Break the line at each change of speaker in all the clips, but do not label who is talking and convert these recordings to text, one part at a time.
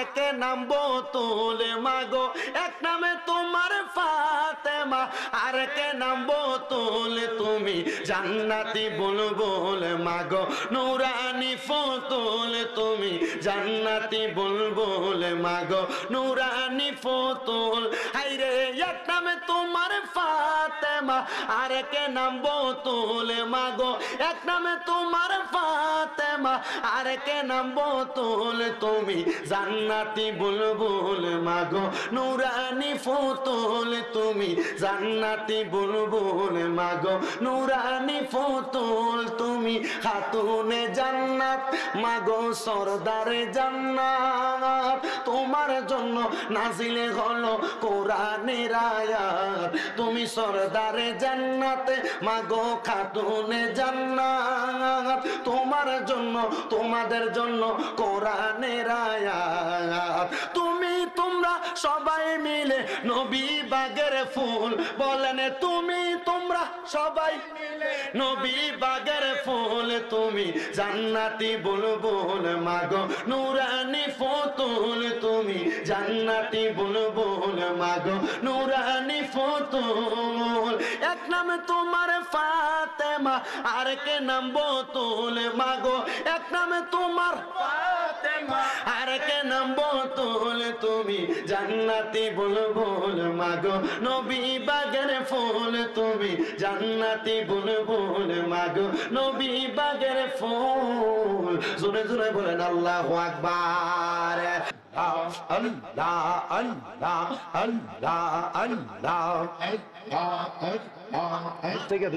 আরেকে নাম বোতল মাগো, এক নামে তোমার ফাতেমা, আরেকে নাম বোতল তুমি জান্নাতি বুলবুল মাগো, নুরানি ফুতুল তুমি জান্নাতি বুলবুল মাগো, নুরানি ফুতুল। হাইরে এক নামে তোমার ফাতেমা, আরেকে নাম বোতল মাগো, এক নামে তোমার ফাতেমা, আরেকে নাম বোতল তুমি জান্নাতি বুলবুল মাগো, নুরানি ফুতুল তুমি জান্নাতি বুলবুল মাগো, নুরানি ফুতুল তুমি খাতুনে জান্নাত মাগো, সরদারে জান্নাত। তোমার জন্য নাজিলে হলো কোরআনের আয়াত, তুমি সরদারে জান্নাতে মাগো, খাতুনে জান্নাত। তোমার জন্য তোমাদের জন্য কোরআনের আয়াত। তুমি তোমরা সবাই মিলে নবী বাগের ফুল, বলেন তুমি তোমরা সবাই মিলে নবী বাগের ফুল তুমি জান্নাতি বুলবুল মাগো, নুরানি ফুতুল তুমি জান্নাতি বুলবুল মাগো, নুরানি ফুতুল। এক নামে তোমার ফাতেমা, আরেকে নাম বোতল মাগো, এক নামে তোমার ফাতেমা, আরেকে নাম বোতল তুমি জান্নাতি বুলবুল মাগো, নবী বাগের ফুল তুমি জান্নাতি বুলবুল মাগো, নবী বাগের ফুল। জোরে জোরে বলেন আল্লাহু আকবার। আল্লাহ আল্লাহ আল্লাহ আল্লাহ থেকে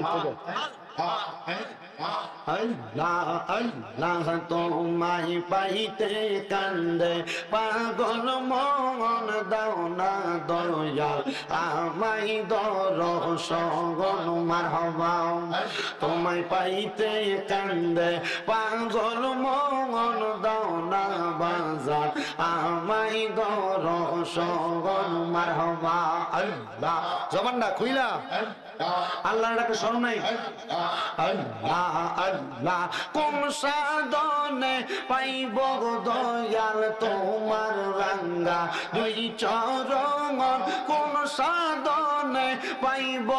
আল্লাহ আল্লাহ তোমায় পাইতে কান্দে পাগল মন, দাও না দয়াল আমায় দরশন মারহাবা। তোমায় পাইতে কান্দে পাগল মন, দাও না বাজার আমায় দরশন মারহাবা। আল্লাহ জবানটা খুইলা আল্লাহর ডাকে শরণ নাই। আল্লাহ আল্লাহ কোন সাধনে পাইব দয়াল তোমার রাঙ্গা দুই চরণ, কোন সাধনে পাইব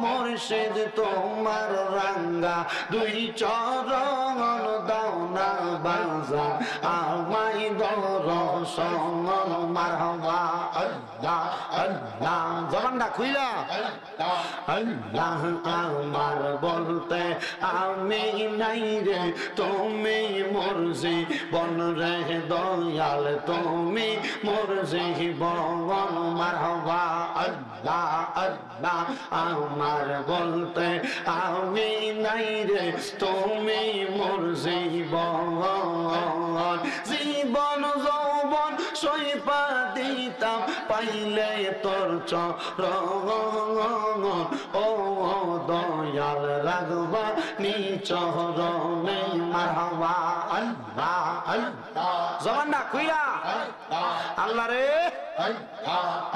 মুর্শিদ তোমার রাঙ্গা দুই চরণ, দাও না বাজার আমায় দরশন মারহাবা। আল্লাহ আল্লাহ জবানটা খুইলা আল্লাহ আমার বলতে আমি নাই রে, তুমি মোর জীবন রে দয়াল, তুমি মোর জীবন মারহাবা। আল্লাহ আল্লাহ আমার বলতে আমি নাই রে, তুমি মোর জীবন, জীবন যৌবন সইপা দিতাম পাইলে তোর চরণ, ও দয়াল রাগবা নিচরণে মারহাবা। আল্লাহ আল্লাহ জবানটা খুইলা আল্লাহ রে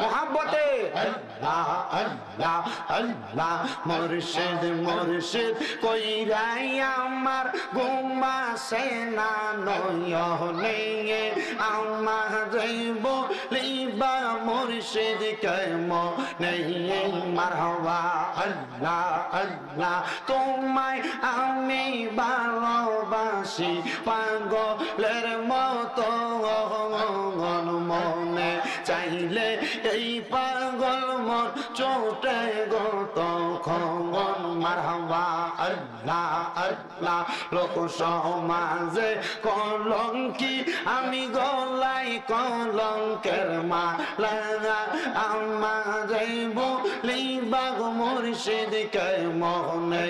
মোহাব্বতে আল্লাহ আল্লাহ আল্লাহ। মুর্শিদ মুর্শিদ কইরাই আমার ঘুমাসে না নয়নে, আমার বলিবা মুর্শিদ কেমনে মারহাবা। আল্লাহ আল্লাহ তোমায় আমি ভালোবাসি পাগলের মতো, মনে চাইলে এই পাগল মন চোটে গো তখন মারহাবা। আল্লাহ আল্লাহ লোক সমাজে কলঙ্কি আমি গলাই কলঙ্কের মালা, আমার বলিবা মুর্শিদ কেমনে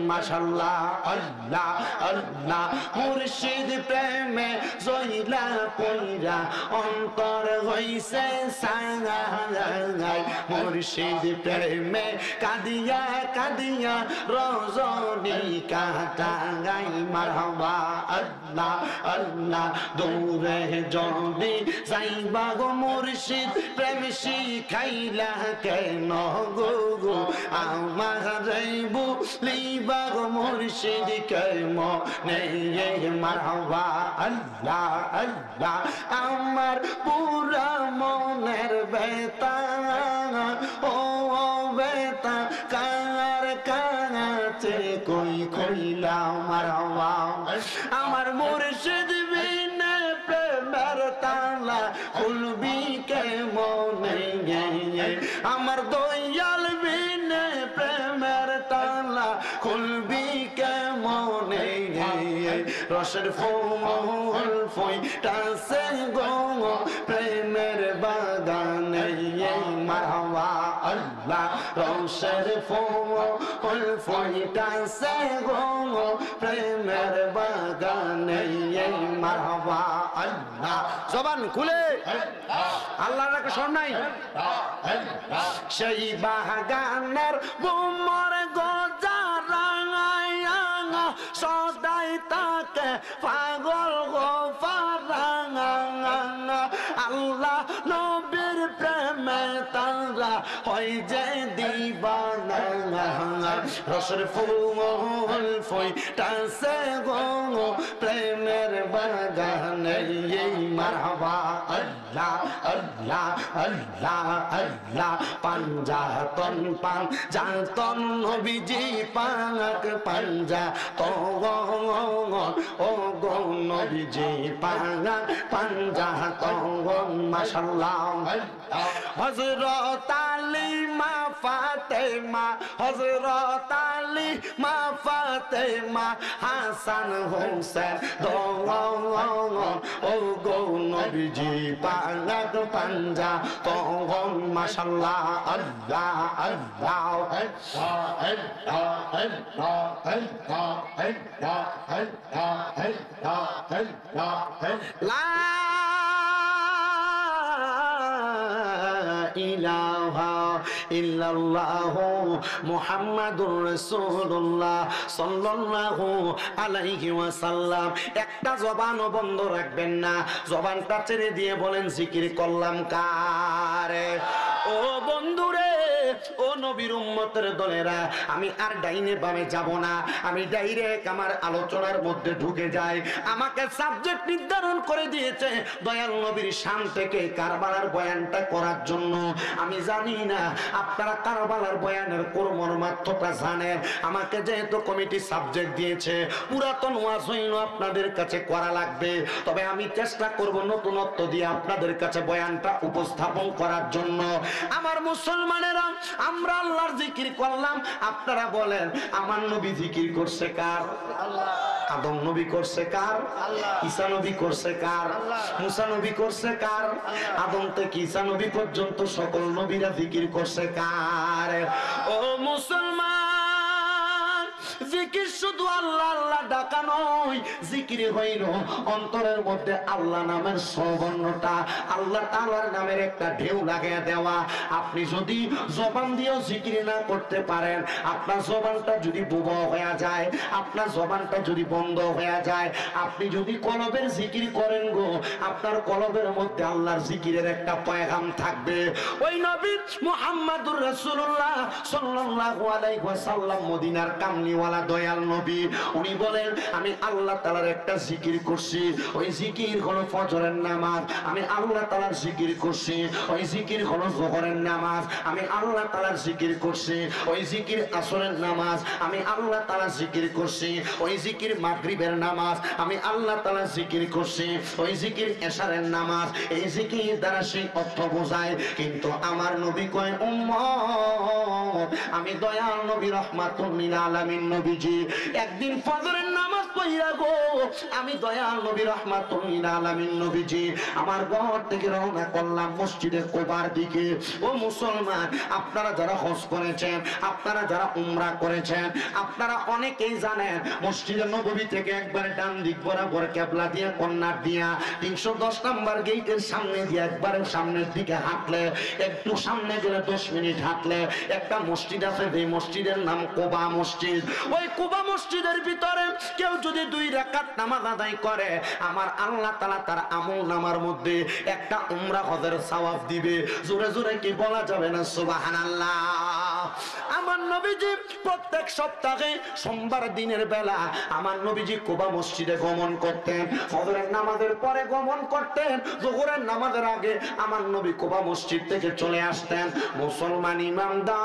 মাশাআল্লাহ। আল্লাহ আল্লাহ মুর্শিদ প্রেমে জইলা পইরা অন্তর হইছে সাঙ্গাই, মুর্শিদ প্রেমে কাঁদিয়া কাঁদিয়া রজনী কাঁদে টাঙ্গাই মারহাবা আল্লাহ আল্লাহ দূরে যদি যাইবা গো মুর্শিদ প্রেম শিখাইলা কেন গো গো আমার যাইবু লিবা গো মুর্শিদ কেমনে মারহাবা আল্লাহ আল্লাহ আমার পুরা মনের বেতা ও বেতা কার কাছে কই কইলা মারহাবা আমার মুর্শিদ বিনে প্রেমের তালা খুলবি কেমনে আমার দয়াল বিনে প্রেমের তালা খুলবি কেমনে রসের ফুল ফুইটাছে গো প্রেমের বাগানে মারহাবা আল্লাহ রসের ফুল ফুইটাছে গো প্রেমের বাগানে মারহাবা আল্লাহ জবান খুলে আল্লাহর রাখে শোন নাই সেই বাগানের বুমর গজারাঙা সদাই তাকে পাগল গো ফারাঙা আল্লাহ নবীর প্রেমে তারা হয় যে দিবানা রসের ফুল ফুইটাছে গো প্রেমের বাগানে মারহাবা আল্লাহ আল্লাহ আল্লাহ আল্লাহ পাঞ্জাতন পাঞ্জাতন নবীজি পাক পাঞ্জাতন ও গো নবীজি পাক পাঞ্জাতন মাশাআল্লাহ হযরত আলী মা ফাতেমা হযরত আলী মা ফাতেমা হাসান হোসেন ও গো নবীজি পাক পাঞ্জাতন মাশাআল্লাহ আল্লাহ আল্লাহ লা ইলাহা ইল্লাল্লাহু মুহাম্মাদুর রাসূলুল্লাহ সাল্লাল্লাহু আলাইহি ওয়াসাল্লাম একটা জবানও বন্ধ রাখবেন না জবানটা ছেড়ে দিয়ে বলেন জিকির করলাম কার ও বন্ধুরে ও নবীর উম্মতের দলেরা আমি আর ডাইনে বামে যাব না আমি ডাইরেক্ট আমার আলোচনার মধ্যে ঢুকে যাই আমাকে সাবজেক্ট নির্ধারণ করে দিয়েছে দয়াল নবীর শান থেকে কারবালার বয়ানটা করার জন্য আমি জানি না আপনারা কারবালার বয়ানের মর্মার্থটা জানেন আমাকে যেহেতু কমিটি সাবজেক্ট দিয়েছে পুরাতন ওয়াজ হইল আপনাদের কাছে করা লাগবে তবে আমি চেষ্টা করব নতুনত্ব দিয়ে আপনাদের কাছে বয়ানটা উপস্থাপন করার জন্য আমার মুসলমানেরা আমরা আল্লাহর জিকির করলাম আপনারা বলেন আমার নবী জিকির করছে কার আল্লাহ আদম নবী করছে কার আল্লাহ ঈসা নবী করছে কার আল্লাহ মুসা নবী করছে কার আল্লাহ আদম থেকে ঈসা নবী পর্যন্ত সকল নবীরা জিকির করছে কার ও মুসলমান জিকির শুধু আল্লাহ আল্লাহ ডাকা নয় জিকির হইল অন্তরের মধ্যে আল্লাহ নামের সবর্ণটা আল্লাহ তাআলার নামের একটা ঢেউ লাগিয়ে দেওয়া আপনি যদি জবান দিয়েও জিকির না করতে পারেন আপনার জবানটা যদি বোবা হয়ে যায় আপনার জবানটা যদি বন্ধ হয়ে যায় আপনি যদি কলবের জিকির করেন গো আপনার কলবের মধ্যে আল্লাহর জিকিরের একটা পয়গাম থাকবে ওই নবী মুহাম্মাদুর রাসূলুল্লাহ সাল্লাল্লাহু আলাইহি ওয়াসাল্লাম মদিনার কামলিওয়ালা দয়াল নবী উনি বলেন আমি আল্লাহ তাআলার একটা জিকির করছি ওই জিকির হলো ফজরের নামাজ আমি আল্লাহ তাআলার জিকির করছি ওই জিকির হলো যোহরের নামাজ আমি আল্লাহ তাআলার জিকির করছি ওই জিকির আসরের নামাজ আমি আল্লাহ তাআলার জিকির করছি ওই জিকির মাগরিবের নামাজ আমি আল্লাহ তাআলার জিকির করছি ওই জিকির এশারের নামাজ এই জিকির দ্বারা সেই অর্থ বোঝায় কিন্তু আমার নবী কয় উম্মত আমি দয়াল নবী রাহমাতুল লিল আলামিন নবীজি একদিন ফজরের নামাজ কইরা গো আমি দয়াল নবী রাহমাতুল লিল আলামিন নবীজি আমার ঘর থেকে রওনা করলাম মসজিদে কুবার দিকে। ও মুসলমান, আপনারা যারা হজ করেছেন, আপনারা যারা উমরা করেছেন, আপনারা অনেকেই জানেন মসজিদে নববী থেকে একবারে ডান দিক বরাবর কিবলা দিয়ে কর্নার দিয়া 310 নম্বর গেটের সামনে দিয়ে একবারে সামনের দিকে হাঁটলে, একটু সামনে গেলে 10 মিনিট হাঁটলে একটা মসজিদ আছে, এই মসজিদের নাম কুবা মসজিদ। ওই কুবা মসজিদের ভিতরে কেউ যদি 2 রাকাত নামাজ আদায় করে, আমার আল্লাহ তাআলা তার আমল নামার মধ্যে একটা উমরা হজের সওয়াব দিবে। জোরে জোরে কি বলা যাবে না সুবহানাল্লাহ? আমার নবীজি প্রত্যেক সপ্তাহে সোমবার দিনের বেলা আমার নবীজি কুবা মসজিদে গমন করতেন। ফজরের নামাজের পরে গমন করতেন, যোহরের নামাজের আগে আমার নবী কুবা মসজিদ থেকে চলে আসতেন। মুসলমান ইমানদার,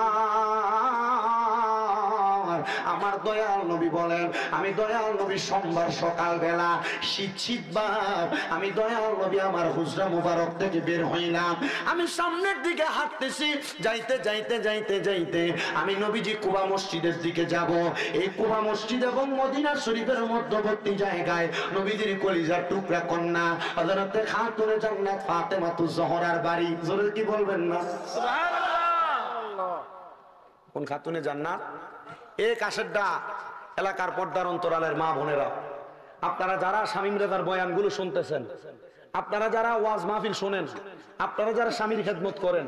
আমার দয়াল নবী বলেন, আমি দয়াল নবী সোমবার সকাল বেলা শীত ভাব আমি দয়াল নবী আমার হুজরা মুবারক থেকে বের হইলাম। আমি সামনের দিকে হাঁটতেছি, যাইতে যাইতে যাইতে যাইতে আমি নবীজি কুবা মসজিদের দিকে যাব। এই কুবা মসজিদ এবং মদিনা শরীফের মধ্যবর্তী জায়গায় নবীজির কলিজার টুকরা কন্যা হযরতে খাতুনে জান্নাত ফাতেমাতুজ জোহরার বাড়ি। জোরে কি বলবেন না সুবহানাল্লাহ? কোন খাতুনে জান্নাত? এই কাশেরডা এলাকার পর্দার অন্তরালের মা বোনেরা, আপনারা যারা শামীম রেজার বয়ানগুলো শুনতেছেন, আপনারা যারা ওয়াজ মাহফিল শোনেন, আপনারা যারা স্বামীর খেদমত করেন,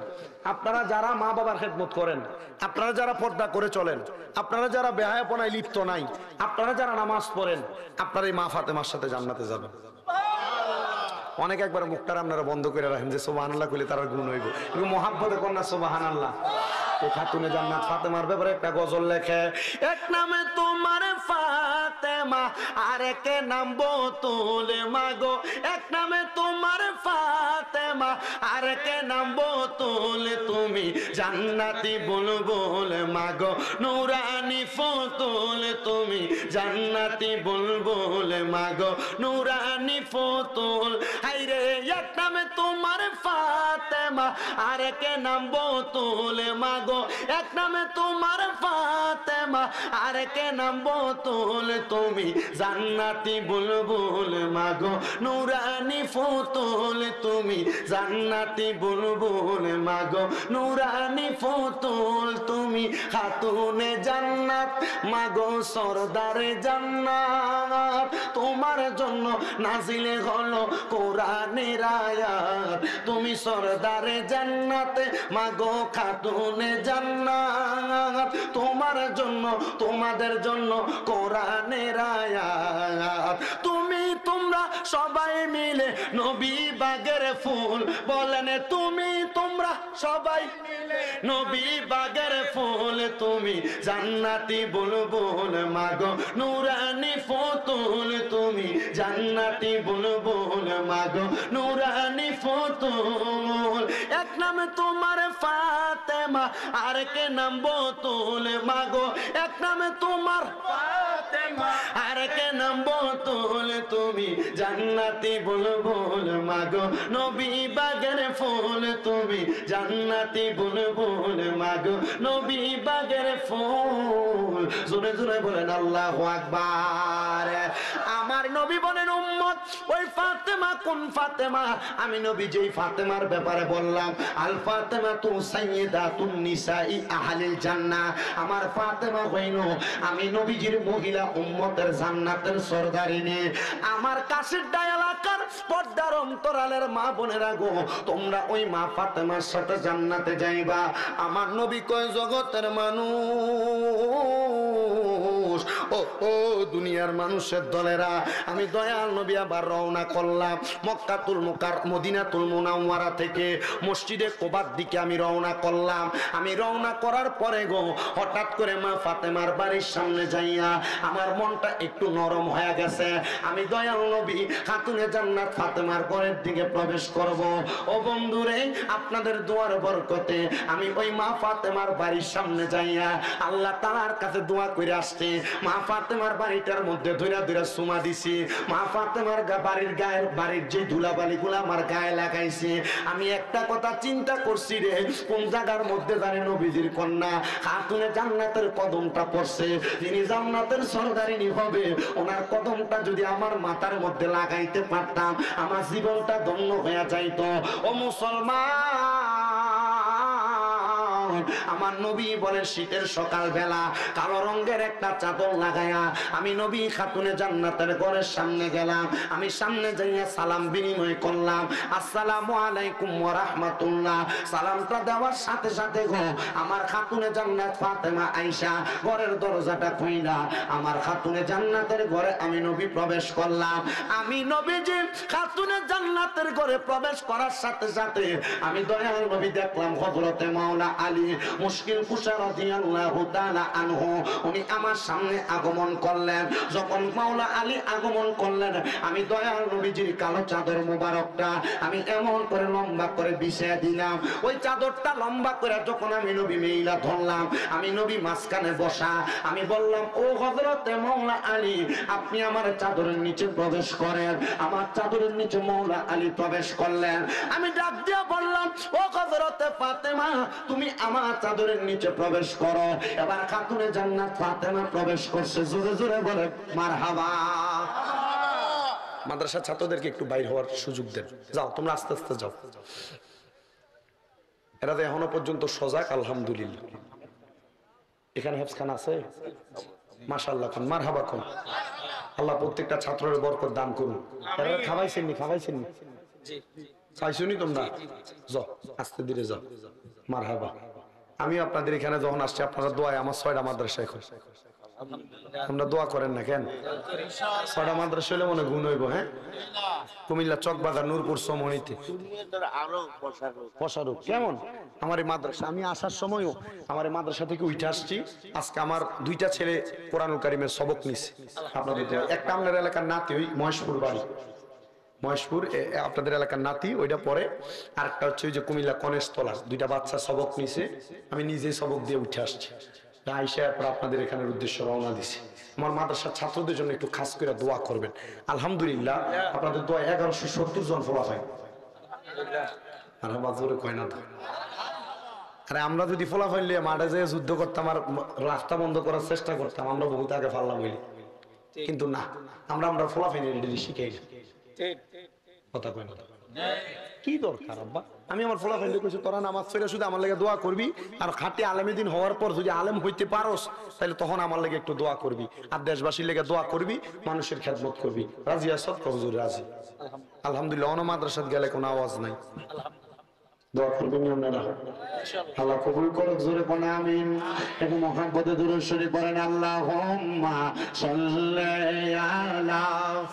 আপনারা যারা মা বাবার খেদমত করেন, আপনারা যারা পর্দা করে চলেন, আপনারা যারা বেহায়াপনায় লিপ্ত নাই, আপনারা যারা নামাজ পড়েন, আপনারা এই মা ফাতেমার সাথে জান্নাতে যাবেন। অনেক একবার মুখটার আপনারা বন্ধ করে রাখেন যে সুবহানাল্লাহ কইলে তার গুণ হইব, কিন্তু মহাব্বতে কন্যা সুবহানাল্লাহ। খাতুনে জান্নাত ফাতেমার ব্যাপারে একটা গজল লেখে, এক নামে তোমার ফাতেমা আরেক নাম বতুল মাগো, এক নামে তোমার ফাতেমা আরেক নাম বতুল, তুমি জান্নাতি বুলবুল মাগো নুরানি ফুতুল, তুমি জান্নাতি বুলবুল মাগো নুরানি ফুতুল। হাইরে এক নামে তোমার ফাতেমা আরেক নাম বতুল মাগো, এক নামে তোমার ফাতেমা আরেক নাম বতুল, তুমি জান্নাতি বুলবুল মাগো নুরানি ফুতুল, তুমি জান্নাতি বুলবুল মাগো নুরানি ফুতুল, তুমি খাতুনে জান্নাত মাগো সরদারে জান্নাত, তোমার জন্য নাজিলে হলো কোরআনের আয়াত, তুমি সরদারে জান্নাতে মাগো খাতুনে জান্নাত, তোমার জন্য তোমাদের জন্য কোরআনের আয়াত, তুমি তোমরা সবাই মিলে নবী বাগের ফুল, বলেন তুমি তোমরা সবাই মিলে নবী বাগের ফুল, তুমি জান্নাতি বুলবুল মাগো নুরানি ফুতুল, তুমি জান্নাতি বুলবুল মাগো নুরানি ফুতুল। এক নামে তোমার ফাতেমা আরেক নাম বতুল মাগো, এক নামে তোমার ফাতেমা আরেক নাম বতুল, তুমি জান্নাতি বুলবুল মাগো নবী বাগের ফুল, তুমি জান্নাতি বুলবুল মাগো নবী বাগের ফুল। জোরে জোরে বলেন আল্লাহু আকবার। আমার নবী বলেন উম্মত ওই ফাতেমা কোন ফাতেমা? আমি নবী যেই ফাতেমার ব্যাপারে বললাম, আল ফাতেমা তু সাইয়্যিদাতুন নিসাই আহলিল জান্নাহ, আমার ফাতেমা হইল আমি নবীজির মহিলা উম্মতের জান্নাতের সরদারিনী। আমার কাছের এলাকার পর্দার অন্তরালের মা বোনেরা গো, তোমরা ওই মা ফাতেমার সাথে জান্নাতে যাইবা। আমার নবী কয় জগতের মানুষ, ও ও দুনিয়ার মানুষের দলেরা, আমি দয়াল নবী আবার রওনা করলাম মক্কাতুল মদিনাতুল মুনাওয়ারা থেকে মসজিদে কুবার দিকে আমি রওনা করলাম। আমি রওনা করার পরে গো হঠাৎ করে মা ফাতেমার বাড়ির সামনে যাইয়া আমার মনটা একটু নরম হয়ে গেছে। আমি দয়াল নবী খাতুনে জান্নাত ফাতেমার ঘরের দিকে প্রবেশ করব। ও বন্ধুরে, আপনাদের দোয়ার বরকতে আমি ওই মা ফাতেমার বাড়ির সামনে যাইয়া আল্লাহ তাআলার কাছে দোয়া করে আসছি, মা মা ফাতেমার বাড়িটার মধ্যে ধইরা ধইরা সুমা দিছি। মা ফাতেমার বাড়ির যে ধুলাবালিগুলো আমার গায়ে লাগাইছে, আমি একটা কথা চিন্তা করছি রে, কোন জায়গার মধ্যে জানি নবীজির কন্যা খাতুনে জান্নাতের কদমটা পড়ছে, তিনি জান্নাতের সরদারিনী হবে, ওনার কদমটা যদি আমার মাথার মধ্যে লাগাইতে পারতাম আমার জীবনটা ধন্য হয়ে যাইতো। ও মুসলমান, আমার নবী বলে শীতের সকাল বেলা কালো রঙের একটা চাদর লাগায়া আমি নবী খাতুনে জান্নাতের ঘরের সামনে গেলাম। আমি সামনে যাইয়া সালাম বিনিময় করলাম, আসসালামু আলাইকুম ওয়া রাহমাতুল্লাহ। সালামটা দেওয়ার সাথে সাথে গো আমার খাতুনে জান্নাত ফাতেমা আয়েশা ঘরের দরজাটা খুইলা আমার খাতুনে জান্নাতের ঘরে আমি নবী প্রবেশ করলাম। আমি নবীজি খাতুনে জান্নাতের ঘরে প্রবেশ করার সাথে সাথে আমি দয়াল নবী দেখলাম হযরতে মাওলা আলী মুশকিল কুশা রাদিয়াল্লাহু তাআলা আনহু, উনি আমার সামনে আগমন করলেন। যখন মাওলা আলী আগমন করলেন আমি দয়াল নবীজির কালো চাদর মোবারকটা আমি এমন করে লম্বা করে বিছিয়ে দিলাম। ওই চাদরটা লম্বা করে যখন আমি নবী মেইলা ধরলাম, আমি নবী মাঝখানে বসা, আমি বললাম ও হযরতে মাওলা আলী আপনি আমার চাদরের নিচে প্রবেশ করেন। আমার চাদরের নিচে মাওলা আলী প্রবেশ করলেন। আমি ডাক দিয়ে বললাম ও হযরতে ফাতেমা তুমি আমার চাদরের নিচে প্রবেশ করো। এবার খাতুনে জান্নাত ফাতেমা প্রবেশ করছে, জোরে জোরে বলে মারহাবা। মাদ্রাসার ছাত্রদেরকে একটু বাইর হওয়ার সুযোগ দেন, যাও তোমরা আস্তে আস্তে যাও। এরা তো এখনো পর্যন্ত সজাগ, আলহামদুলিল্লাহ। এখানে হেফখান আছে, মাশাআল্লাহ, কোন মারহাবা কোন। আল্লাহ প্রত্যেকটা ছাত্রের বরকত দান করুন। এরা খাওয়াইছেন নি? খাইছনি তোমরা? যাও আস্তে ধীরে যাও, মারহাবা। আমি আপনাদের এখানে যখন আসছি আপনারা দোয়ায় আমার 6টা মাদ্রাসা এখন আমরা দোয়া করেন না কেন? 6টা মাদ্রাসা হলে মনে গুণ হইব। হ্যাঁ, কুমিল্লা চকবাজার নূরপুর সমনিতে পশারুক কেমন আমার এই মাদ্রাসা। আমি আসার সময়ও আমার এই মাদ্রাসা থেকে উঠে আসছি। আজকে আমার 2টা ছেলে কোরআনুল কারীমের সবক নিছে আপনাদের। একটা আপনার এলাকার নাতি, ওই মহেশপুর বাড়ি, মহেশপুর আপনাদের এলাকার নাতি, ওইটা পরে। আরেকটা হচ্ছে ওই যে কুমিল্লা কনেশতলা, 2টা বাচ্চা সবক নিছে। আমি নিজেই সবক দিয়ে উঠে আসছি, আইসা পর আপনাদের এখানের উদ্দেশ্যে রওনা দিছি। আমার মাদ্রাসার ছাত্রদের জন্য একটু খাস করে দোয়া করবেন। আলহামদুলিল্লাহ আপনাদের দোয়া 1170 জন ফলা হয়। আর বাজরে কয় না তো। আরে আমরা যদি ফলা ফাইলে মাঠে যেয়ে যুদ্ধ করতাম আর রাস্তা বন্ধ করার চেষ্টা করতাম, আমরা বহুত আগে ফাল্লাম হইলি। কিন্তু না, আমরা ফলা ফাইলে শিখাই না। কথা কয় না, কি দরকার আব্বা? আমি আমার ফলা ফেলে কইছি তোরা নামাজ পড়ে শুধু আমার লাগে দোয়া করবি, আর খাঁটি আলেমেদিন হওয়ার পর যদি আলেম হইতে পারোস তাহলে তখন আমার লাগে একটু দোয়া করবি, আর দেশবাসীর লেগে দোয়া করবি, মানুষের খেদমত করবি। রাজি আসাদ হুজুর রাজি। আলহামদুলিল্লাহ অন মাদ্রাসাত গেলে কোনো আওয়াজ নাই, দোয়া করবেন আপনারা। আল্লাহ কবুল করুক, জোরে পড়ে আমিন। একটু মুহাব্বতে দুরূদ শরীফ পড়েন, আল্লাহুম্মা সাল্লি আলা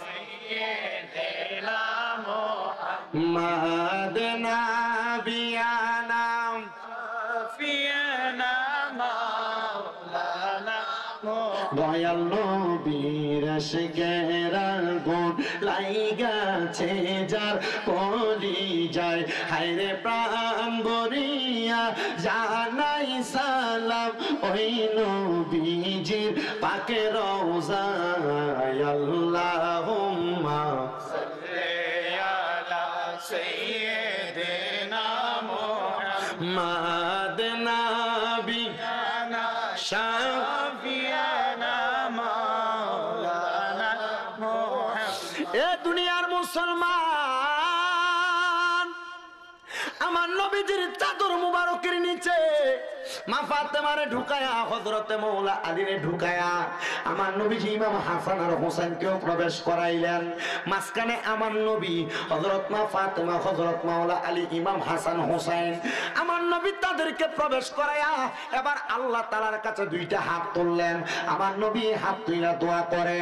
সাইয়্যিদিনা মুহাম্মাদ নাবিয়ানা ফিয়ানা মাওলানা দয়াল নবীর আশিকের আগুন লাইগাছে যার কলিজায়, হায়রে প্রাণ ভরিয়া জানাই সালাম ওই নবীজির পাকে রওজায়। আল্লাহুম্মা সাল্লি আলা সাইয়্যিদিনা মুহাম্মাদ নাবিয়ানা শাফিয়ানা মাওলানা মুহাম্মদ। এ দুনিয়ার মুসলমান, আমার নবীজির চাদর মুবারকের নিচে মা ফাতেমারে ঢুকায়া, হযরতে মাওলা আলীরে ঢুকায়া আমার নবীজি ইমাম হাসান আর হোসেনকেও প্রবেশ করাইলেন। মাঝখানে আমার নবী, হযরত মা ফাতেমা, হযরত মাওলা আলী, ইমাম হাসান হোসেন, আমার নবী তাদেরকে প্রবেশ করায়া এবার আল্লাহ তাআলার কাছে 2টা হাত তুললেন। আমার নবী হাত তুইলা দোয়া করে,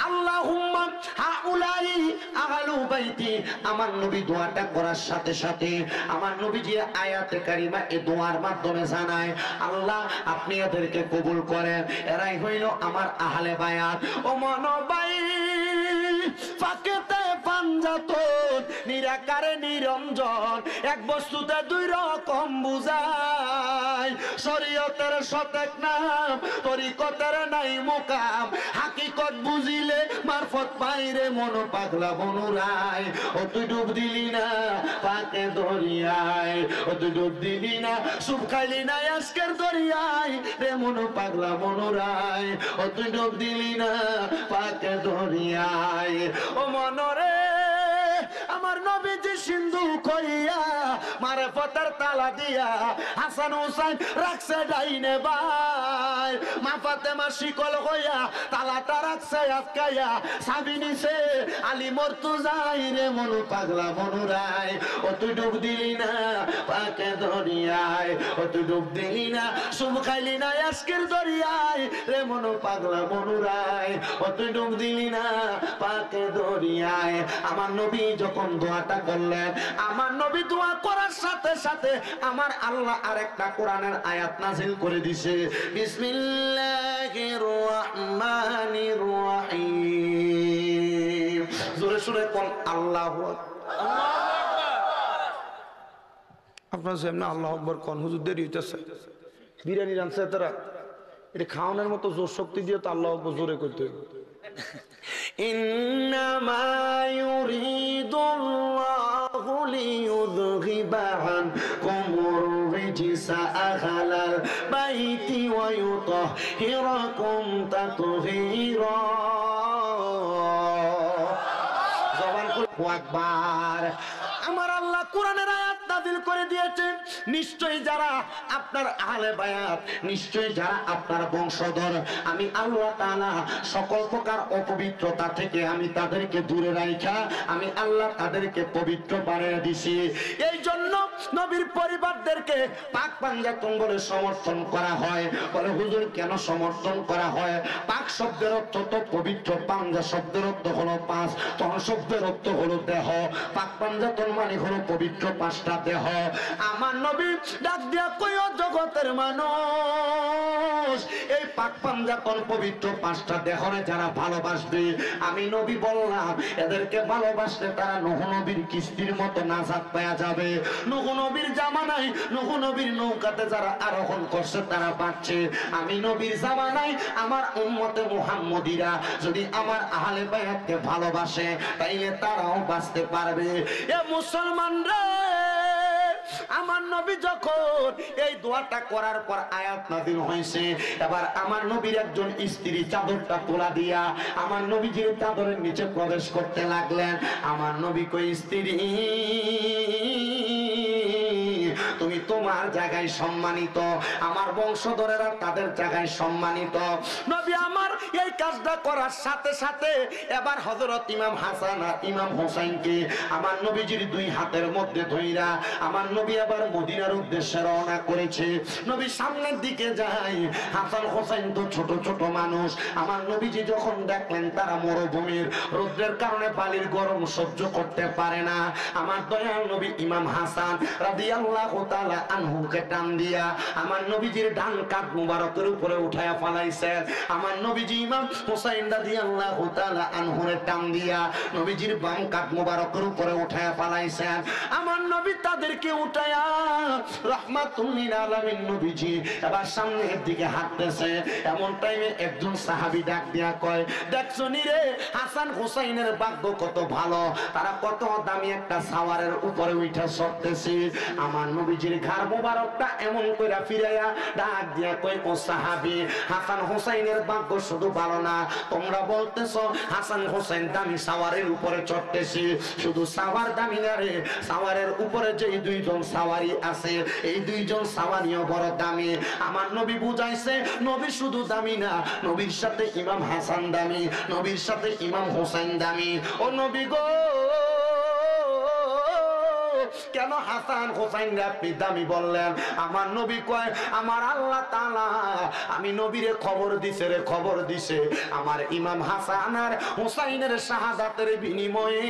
আল্লাহুম্মা হাউলাই আহলু বাইতি। আমার নবী দোয়াটা করার সাথে সাথে আমার নবীজি আয়াতে কারিমা এই দোয়ার মাধ্যমে জানায়, আল্লাহ আপনি এদেরকে কবুল করেন, এরাই হইল আমার আহলে বায়াত। ও মনোবাই ফাকেতে পাঞ্জাত নিরাকারে নিরঞ্জন, এক বস্তুতে দুই রকম বুঝায়। শরীয়তের সতেক নাম, তরিকতের নাই মুকাম, হাকিকত বুঝিলে মারফত পাইরে মন পাগলা বনুরায়। ও তুই ডুব দিলি না পাকে দরিয়ায়, ও তুই ডুব দিলি না সুপ খাইলি না আজকের দরিয়ায় রে মন পাগলা বনুরায়। ও তুই ডুব দিলি না পাকে দরিয়ায়। ও মনরে আমার নবীজি সিন্ধু কইয়া মারফতের তালা দিয়া হাসান হুসাইন রাখছে ডাইনে ভাই। মা ফাতেমা শিকল হইয়া তালাটা রাখছে আটকাইয়া, সাবি নিছে আলী মর্তুজাই রে মনু পাগলা বনুরায়। ও তুই ডুব দিলি না পাকে দরিয়ায়, ও তুই ডুব দিলি না সুম খাইলি না আজকের দরিয়ায় রে মনু পাগলা বনুরায়। ও তুই ডুব দিলি না পাকে দরিয়ায়। আমার নবী যখন দোয়াটা করলেন, আমার নবী দোয়া করার সাথে সাথে আমার আল্লাহ আরেকটা কোরআনের আয়াত নাযিল করে দিছে। বিসমিল্লাহির রহমানির রহিম। জোরে সুরে কোন আল্লাহু আকবার। আপনারা যেমন আল্লাহু আকবার কোন হুজুর দেরি হইতাছে, বিরিয়ানি রানছে তারা, এটা খাওয়ানোর মতো জোর শক্তি দিয়ে তো আল্লাহু আকবার জোরে করতে হবে। إنما يريد الله ليذهب عنكم الرجس أهل البيت ويطهركم تطهيرا। জবান খুলে আল্লাহু আকবার। আমার আল্লাহ কোরআনের আয়াত নাযিল করে দিয়েছেন, নিশ্চয়ই যারা আপনার আহলে বায়াত, নিশ্চয়ই যারা আপনার বংশধর, আমি আল্লাহ তাআলা সকল প্রকার অপবিত্রতা থেকে আমি তাদেরকে দূরে রাখা, আমি আল্লাহ তাদেরকে পবিত্র বানিয়ে দিছি। এই জন্য নবীর পরিবারদেরকে পাক পাঞ্জাতন বলে সমর্থন করা হয়। বলে হুজুর কেন সমর্থন করা হয়? পাক শব্দের অর্থ তো পবিত্র, পাঞ্জা শব্দের অর্থ হলো পাঁচ, তন শব্দের অর্থ হলো দেহ, পাক পাঞ্জাতন মানে হলো পবিত্র পাঁচটা দেহ। আমার নবী ডাক দিয়া কইও জগতের মানুষ, এই পাক পাঞ্জাতন পবিত্র পাঁচটা দেহরে যারা ভালোবাসবে, আমি নবী বললাম এদেরকে ভালোবাসলে তারা নূহ নবীর কিস্তির মতো নাজাত পাওয়া যাবে। নূহ নবীর জামানায়, নূহ নবীর নৌকাতে যারা আরোহণ করছে তারা বাঁচছে। আমি নবীর জামানায় আমার উম্মতে মুহাম্মদীরা যদি আমার আহলে বায়াতকে ভালোবাসে তাইলে তারাও বাঁচতে পারবে। এ মুসলমানরা, আমার নবী যখন এই দোয়াটা করার পর আয়াত নাযিল হয়েছে, এবার আমার নবীর একজন স্ত্রী চাদরটা তোলা দিয়া আমার নবীজির চাদরের নিচে প্রবেশ করতে লাগলেন। আমার নবী কই, স্ত্রী তুমি তোমার জায়গায় সম্মানিত, আমার বংশধরেরা তাদের জায়গায় সম্মানিত। নবী আমার এই কাজটা করার সাথে সাথে এবার হযরত ইমাম হাসান আর ইমাম হোসেনকে আমার নবীজির দুই হাতের মধ্যে ধইরা আমার নবী আবার মদিনার উদ্দেশ্যে রওনা করেছে। নবী সামনের দিকে যায়, হাসান হোসেন তো ছোট ছোট মানুষ। আমার নবীজি যখন দেখলেন তারা মরুভূমির রোদের কারণে বালির গরম সহ্য করতে পারে না, আমার দয়াল নবী ইমাম হাসান রাদিয়াল্লাহু তাআলা আনহুকে টান দিয়া আমার নবীজির ডান কাঁধ মুবারকের উপরে উঠায়া ফালাইছেন। আমার নবীজি ইমাম হুসাইন রাদিয়াল্লাহু তাআলা আনহুরে টান দিয়া নবীজির বাম কাঁধ মুবারকের উপরে উঠায়া ফালাইছেন। আমার নবী তাদেরকে উঠায়া রাহমাতুল লিল আলামিন নবীজি এবার সামনের দিকে হাঁটতেছে। এমন টাইমে একজন সাহাবী ডাক দিয়া কয়, দেখছো নি রে হাসান হুসাইনের ভাগ্য কত ভালো, তারা কত দামি একটা সাওয়ারের উপরে উঠা চড়তেছে। আমার নবীজির ঘাড় মোবারকটা এমন কইরা ফিরাইয়া ডাক দিয়া কয়, ও সাহাবী, হাসান হুসাইনের ভাগ্য শুধু ভালো না, তোমরা বলতেছো হাসান হুসাইন দামি সাওয়ারের উপরে চড়তেছে, শুধু সাওয়ার দামি না রে, সাওয়ারের উপরে যে দুইজন সাওয়ারি আছে এই দুইজন সাওয়ারিও বড় দামি। আমার নবী বুঝাইছে নবী শুধু দামি না, নবীর সাথে ইমাম হাসান দামি, নবীর সাথে ইমাম হোসেন দামি। ও নবী গো, কেন হাসান হোসাইন আপনি দামি বললেন? আমার নবী কয়, আমার আল্লাহ তাআলা আমি নবীরে খবর দিছে রে, খবর দিছে আমার ইমাম হাসান আর হোসাইনের শাহাদাতের বিনিময়ে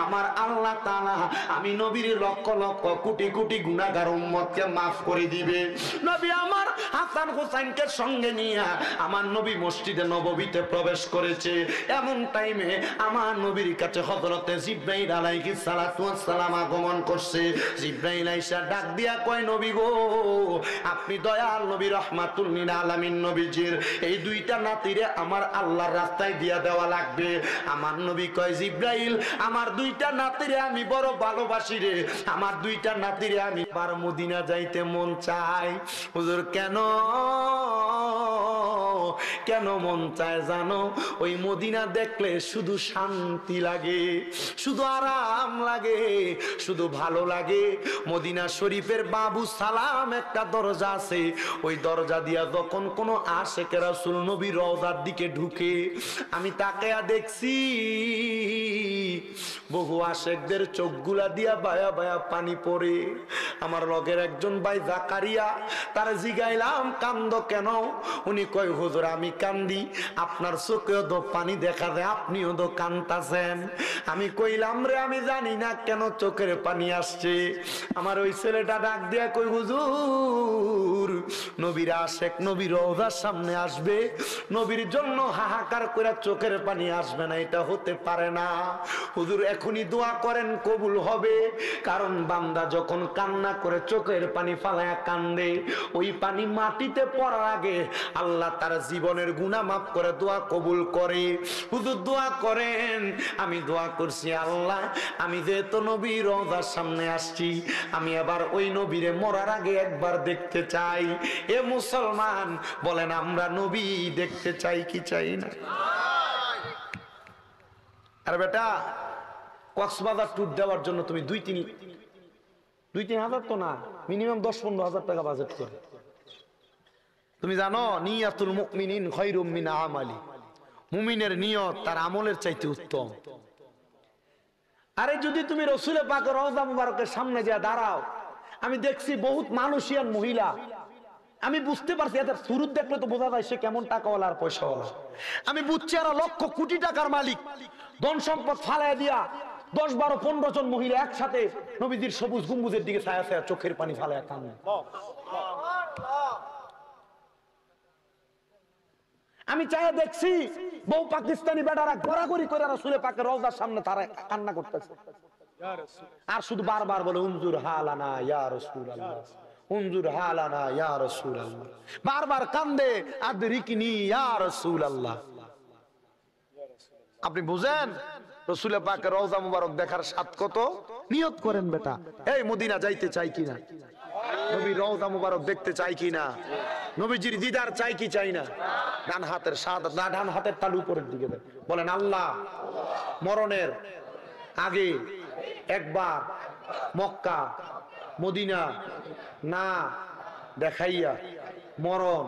আমার আল্লাহ তাআলা আমি নবীর লক্ষ লক্ষ কোটি কোটি গুনাহগার উম্মতকে মাফ করে দিবে। নবী আমার হাসান হোসাইনকে সঙ্গে নিয়ে আমার নবী মসজিদে নববীতে প্রবেশ করেছে। এমন টাইমে আমার নবীর কাছে হযরতে জিবরাইল আলাইহিস সালাতু ওয়াস সালাম আগমন করছে। জিবরাইল আইসা ডাক দিয়া কয়, নবী গো, আপনি দয়াল নবী রাহমাতুল লিল আলামিন নবীজির এই দুইটা নাতিরে আমার আল্লাহর রাস্তায় দিয়া দেওয়া লাগবে। আমার নবী কয়, জিবরাইল আমার দুইটা নাতিরে আমি বড় ভালোবাসি রে, আমার দুইটা নাতিরে আমি বার মদিনা যাইতে মন চাই। হুজুর কেন কেন মন চায় জানো? ওই মদিনা দেখলে শুধু শান্তি লাগে, শুধু আরাম লাগে, শুধু ভালো লাগে। মদিনা শরীফের বাবু সালাম একটা দরজা আছে, ওই দরজা দিয়া যখন কোনো আশেকে রাসূল নবী রওজার দিকে ঢুকে, আমি তাকায়া দেখছি বহু আশেকদের চোখগুলা দিয়া বায়া বায়া পানি পড়ে। আমার লগের একজন ভাই জাকারিয়া, তার জিগাইলাম কান্দ কেন? উনি কয়, হুজুর আমি কান্দি, আপনার চোখেও তো পানি দেখা যায়, আপনিও তো কান্দাছেন। আমি কইলাম রে আমি জানি না কেন চোখের পানি আসছে। আমার ওই ছেলেটা ডাক দিয়া কই, হুজুর নবীর আশেক নবীর রওজার সামনে আসবে, নবীর জন্য হাহাকার করে চোখের পানি আসবে না, এটা হতে পারে না। হুজুর এখনই দোয়া করেন, কবুল হবে। কারণ বান্দা যখন কান্না করে চোখের পানি ফালায়া কান্দে, ওই পানি মাটিতে পড়ার আগে আল্লাহ তার জীবনের গুনাহ মাফ করে দোয়া কবুল করে। হুজুর দোয়া করেন। আমি দোয়া করছি, আল্লাহ আমি যেহেতু নবীর রওজার সামনে আসছি, আমি আবার ওই নবীরে মরার আগে একবার দেখতে চাই। এ মুসলমান বলেন, আমরা নবী দেখতে চাই কি চাই না? আর বেটা, কক্সবাজার ট্যুর দেওয়ার জন্য তুমি 2-3 হাজার তো না, মিনিমাম 10-15 হাজার টাকা বাজেট করে। তুমি জানো নিয়াতুল মুমিনিন খায়রুম মিন আমালি, মুমিনের নিয়ত তার আমলের চাইতে উত্তম। আরে যদি তুমি রাসূল পাকের রওজা মুবারকের সামনে যা দাঁড়াও, আমি দেখছি বহুত মানুষিয়ান মহিলা, আমি বুঝতে পারছি এদের সুরত দেখলে তো বোঝা যায় সে কেমন টাকাওয়ালা আর পয়সাওয়ালা। আমি বুঝছি এরা লক্ষ কোটি টাকার মালিক, ধন সম্পদ ফালায় দিয়া 10-12-15 জন মহিলা একসাথে নবীজির সবুজ গম্বুজের দিকে ছায়া ছায়া চোখের পানি ফালায় কান্দে। আমি চাইয়া দেখছি বহু পাকিস্তানি বেটারা গড়াগড়ি করে রাসূল পাকের রওজার সামনে তারা কান্না করতেছে, আর শুধু বারবার বলে উনজুর হালানা ইয়া রাসূলুল্লাহ, উনজুর হালানা ইয়া রাসূলুল্লাহ, বারবার কান্দে আদরিকনি ইয়া রাসূলুল্লাহ। আপনি বুঝেন রাসূল পাকের রওজা মুবারক দেখার স্বাদ কত? নিয়ত করেন বেটা, এই মদিনা যাইতে চাই কিনা, নবীর রওজা মুবারক দেখতে চাই কিনা, নবীজির দিদার চাই কি চাই না? ডান হাতের শাহাদাত, না ডান হাতের তালু উপরের দিকে দেন, বলেন আল্লাহ মরণের আগে একবার মক্কা মদিনা না দেখাইয়া মরণ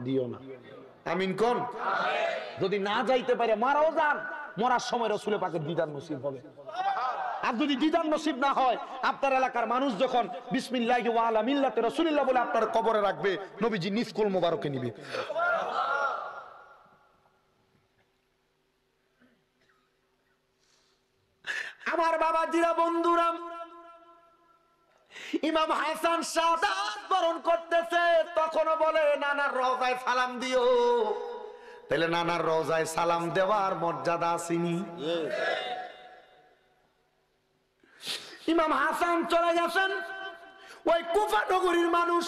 দিও না। আমিন কোন? যদি না যাইতে পারে মারাও যান, মরার সময় রাসূল পাকের দিদার নসিব হবে। আর যদি দিদার নসিব না হয়, আপনার এলাকার মানুষ যখন বিসমিল্লাহি ওয়া আলা মিল্লাতি রাসূলিল্লাহ বলে আপনার কবরে রাখবে, নবীজি নিজ কোল মোবারকে নিবে। আমার বাবাজিরা, বন্ধুরা, ইমাম হাসান শাহাদাত বরণ করতেছে, তখনও বলে নানার রওজায় সালাম দিও। তাহলে নানার রওজায় সালাম দেওয়ার মর্যাদা আসেনি? ইমাম হাসান চলে গেছেন, ওই কুফা নগরীর মানুষ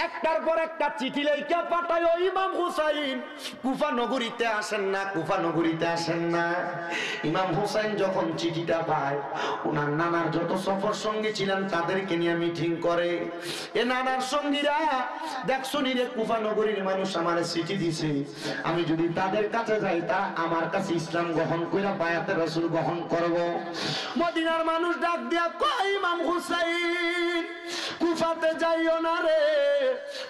একটার পর একটা চিঠি লেখা পাঠায়, ওই ইমাম হুসাইন কুফা নগরীতে আসেন না, কুফা নগরীতে আসেন না। ইমাম হুসাইন যখন চিঠিটা পায়, ওনার নানার যত সফর সঙ্গী ছিলেন তাদেরকে নিয়ে মিটিং করে। এ নানার সঙ্গীরা, দেখছো নি রে কুফা নগরীর মানুষ আমার চিঠি দিছে, আমি যদি তাদের কাছে যাই তা আমার কাছে ইসলাম গ্রহণ কইরা বায়াতে রাসূল গ্রহণ করব। মদিনার মানুষ ডাক দিয়া কয়, ইমাম হুসাইন কুফাতে যাইও না রে,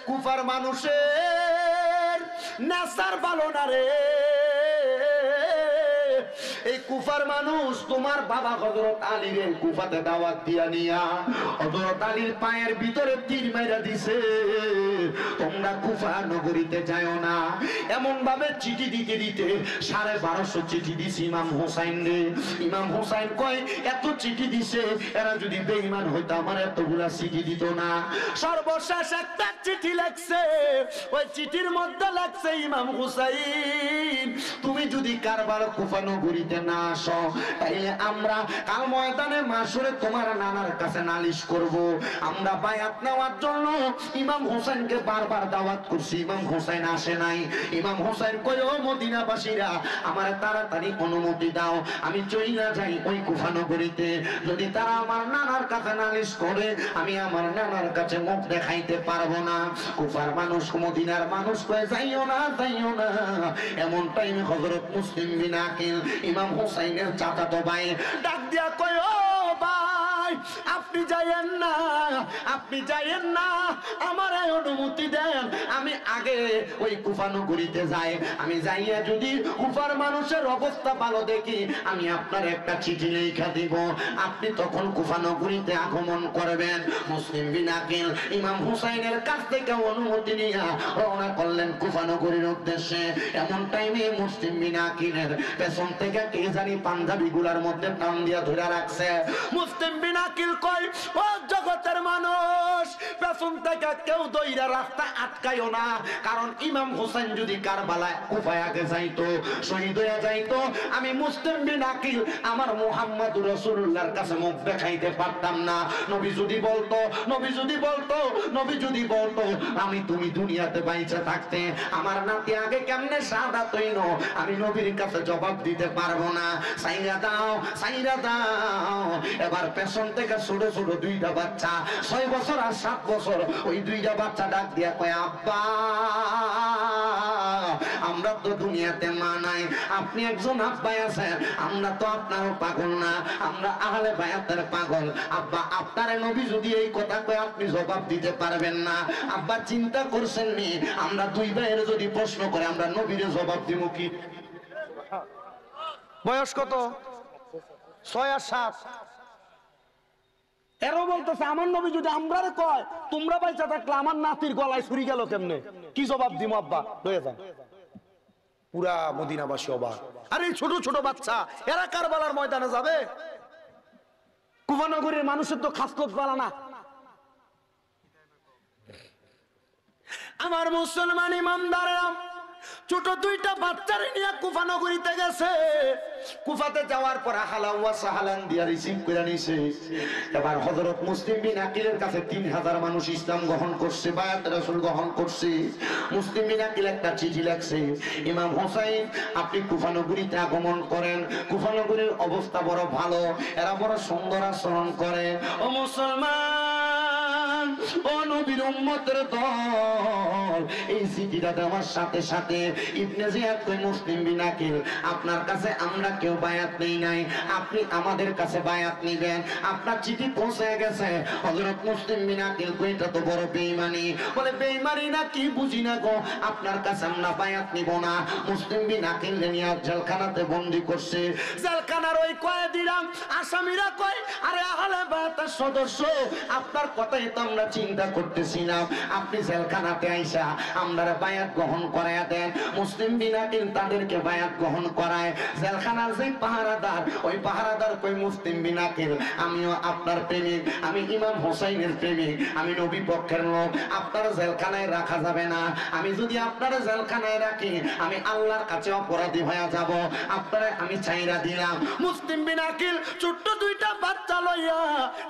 কুফার মানুষের নেশার ভালো না রে, এই কুফার মানুষ তোমার বাবা হযরত আলীর কুফাতে দাওয়াত দিয়া নিয়া হযরত আলীর পায়ের ভিতরে তীর মাইরা দিছে, তোমরা কুফা নগরীতে যাও না। এমন ভাবে চিঠি দিতে দিতে 1250 চিঠি দিছে ইমাম হোসাইন রে। ইমাম হোসাইন কয় এত চিঠি দিছে, এরা যদি বেঈমান হইতো আমার এতগুলা চিঠি দিত না। সর্বশেষ একটা চিঠি লেখছে, ওই চিঠির মধ্যে লেখছে ইমাম হোসাইন তুমি যদি কারবাল কুফা নগরীতে না আসো তাইলে আমরা কাল ময়দানে মাশরে তোমার নানার কাছে নালিশ করব। আমরা বায়াত নেওয়ার জন্য ইমাম হোসেনকে বারবার দাওয়াত করছি, ইমাম হোসেন আসে নাই। ইমাম হোসেন কয় ও মদিনাবাসীরা আমার তাড়াতাড়ি অনুমতি দাও, আমি চইলা যাই ওই কুফা নগরীতে। যদি তারা আমার নানার কাছে নালিশ করে আমি আমার নানার কাছে মুখ দেখাইতে পারবো না। কুফার মানুষ মদিনার মানুষ কয় যাইও না যাইও না। এমন টাইমে হযরত মুসলিম বিন আকিল ইমাম হোসেনের চাচাতো ভাই ডাক দিয়া কয় ও ভাই আপনি যাইয়েন না, আপনি যাইয়েন না, আমার অনুমতি দেন, আমি আগে ওই কুফা নগরীতে যাই। আমি যাইয়া যদি কুফার মানুষের অবস্থা ভালো দেখি আমি আপনার একটা চিঠি লেখা দিব, আপনি তখন কুফা নগরীতে আগমন করবেন। মুসলিম বিন আকিল ইমাম হুসাইনের কাছ থেকে অনুমতি নিয়ে রওনা করলেন কুফা নগরীর উদ্দেশ্যে। এমন টাইমে মুসলিম বিন আকিলের পেছন থেকে কে জানি পাঞ্জাবি গুলার মধ্যে টান দিয়া ধরে রাখছে। মুসলিম বিন আকিল কয় ও জগতের মানুষ, পেছন থেকে কেউ দইরা রাস্তা আটকায়ও না, কারণ ইমাম হোসেন যদি কারবালায় কুফায় আগে যাইতো শহীদ হয়ে যাইতো, আমি মুসলিম বিন আকিল আমার মুহাম্মদুর রাসূলুল্লাহর কাছে মুখ দেখাইতে পারতাম না। নবী যদি বলতো, নবী যদি বলতো, নবী যদি বলতো আমি তুমি দুনিয়াতে বাইচা থাকতে আমার নাতি আগে কেমনে শাহাদাত হইলো আমি নবীর কাছে জবাব দিতে পারবো না। সাইরা দাও, সাইরা দাও। এবার পেছন থেকে ছোট ছোট দুইটা বাচ্চা 6 বছর আর 7 বছর, ওই দুইটা বাচ্চা ডাক দিয়া কয় আব্বা আমরা তো দুনিয়াতে মা নাই, আপনি একজন আব্বাই আছেন, আমরা তো আপনারও পাগল না, আমরা আহলে বায়াতের পাগল। আব্বা আপনারে নবী যদি এই কথা কয় আপনি জবাব দিতে পারবেন না। আব্বা চিন্তা করছেন নি আমরা দুই ভাইয়ের যদি প্রশ্ন করে আমরা নবীরে জবাব দিব কি? বয়স কত? 6 আর 7। এরও বলতেছে আমার নবী যদি আমরারে কয় তোমরা বাইচা থাকলে আমার নাতির গলায় ছুরি গেল কেমনে, কি জবাব দিব? আব্বা লয়ে যান। পুরা মদিনাবাসী অবাক। আরে ছোট ছোট বাচ্চা এরা কারবালার ময়দানে যাবে? কুফা নগরীর মানুষের তো খাসলত বালা না। আমার মুসলমান ইমানদারেরা ছোট দুইটা বাচ্চারে নিয়ে কুফা নগরীতে গেছে। কুফাতে যাওয়ার পর হালাওয়া সাহালান দিয়া রিসিভ করে নিছে। এবার হযরত মুসলিম বিন আকিলের কাছে 3000 মানুষ ইসলাম গ্রহণ করছে, বায়াত রাসূল গ্রহণ করছে। মুসলিম বিন আকিল একটা চিঠি লিখছে, ইমাম হোসাইন আপনি কুফা নগরীতে আগমন করেন, কুফা নগরীর অবস্থা বড় ভালো, এরা বড় সুন্দর আচরণ করে। ও মুসলমান, ও নবীর উম্মতের দল, এই চিঠিটা দেওয়ার সাথে সাথে ইবনে জিয়াদ কই মুসলিম বিন আকিল আপনার কাছে আমরা কেউ বায়াত নেই নাই, আপনি আমাদের কাছে বায়াত নিবেন। আপনার চিঠি পৌঁছে গেছে। হযরত মুসলিম বিন আকিল কই এটা তো বড় বেঈমানি। বলে বেঈমানি না কি বুঝি না গো, আপনার কাছে আমরা বায়াত নিব না। মুসলিম বিন আকিল নিয়ে জেলখানাতে বন্দী করছে। জেলখানার ওই কয়েদিরা আসামিরা কয় আরে আহলে বায়াতের সদস্য আপনার কথাই তো আমরা চিন্তা করতেছিলাম, আপনি জেলখানাতে আইসা আমরা বায়াত গ্রহণ করায়া দেন। মুসলিম বিন আকিল তাদেরকে বায়াত গ্রহণ করায়। জেলখানার যে পাহারাদার, ওই পাহারাদার কই মুসলিম বিন আকিল আমিও আপনার প্রেমিক, আমি ইমাম হোসাইনের প্রেমিক, আমি নবী পক্ষের লোক, আপনার জেলখানায় রাখা যাবে না। আমি যদি আপনার জেলখানায় রাখি আমি আল্লাহর কাছে অপরাধী হয়ে যাব, আপনারা আমি চাইরা দিলাম। মুসলিম বিন আকিল ছোট্ট দুইটা বাচ্চা লইয়া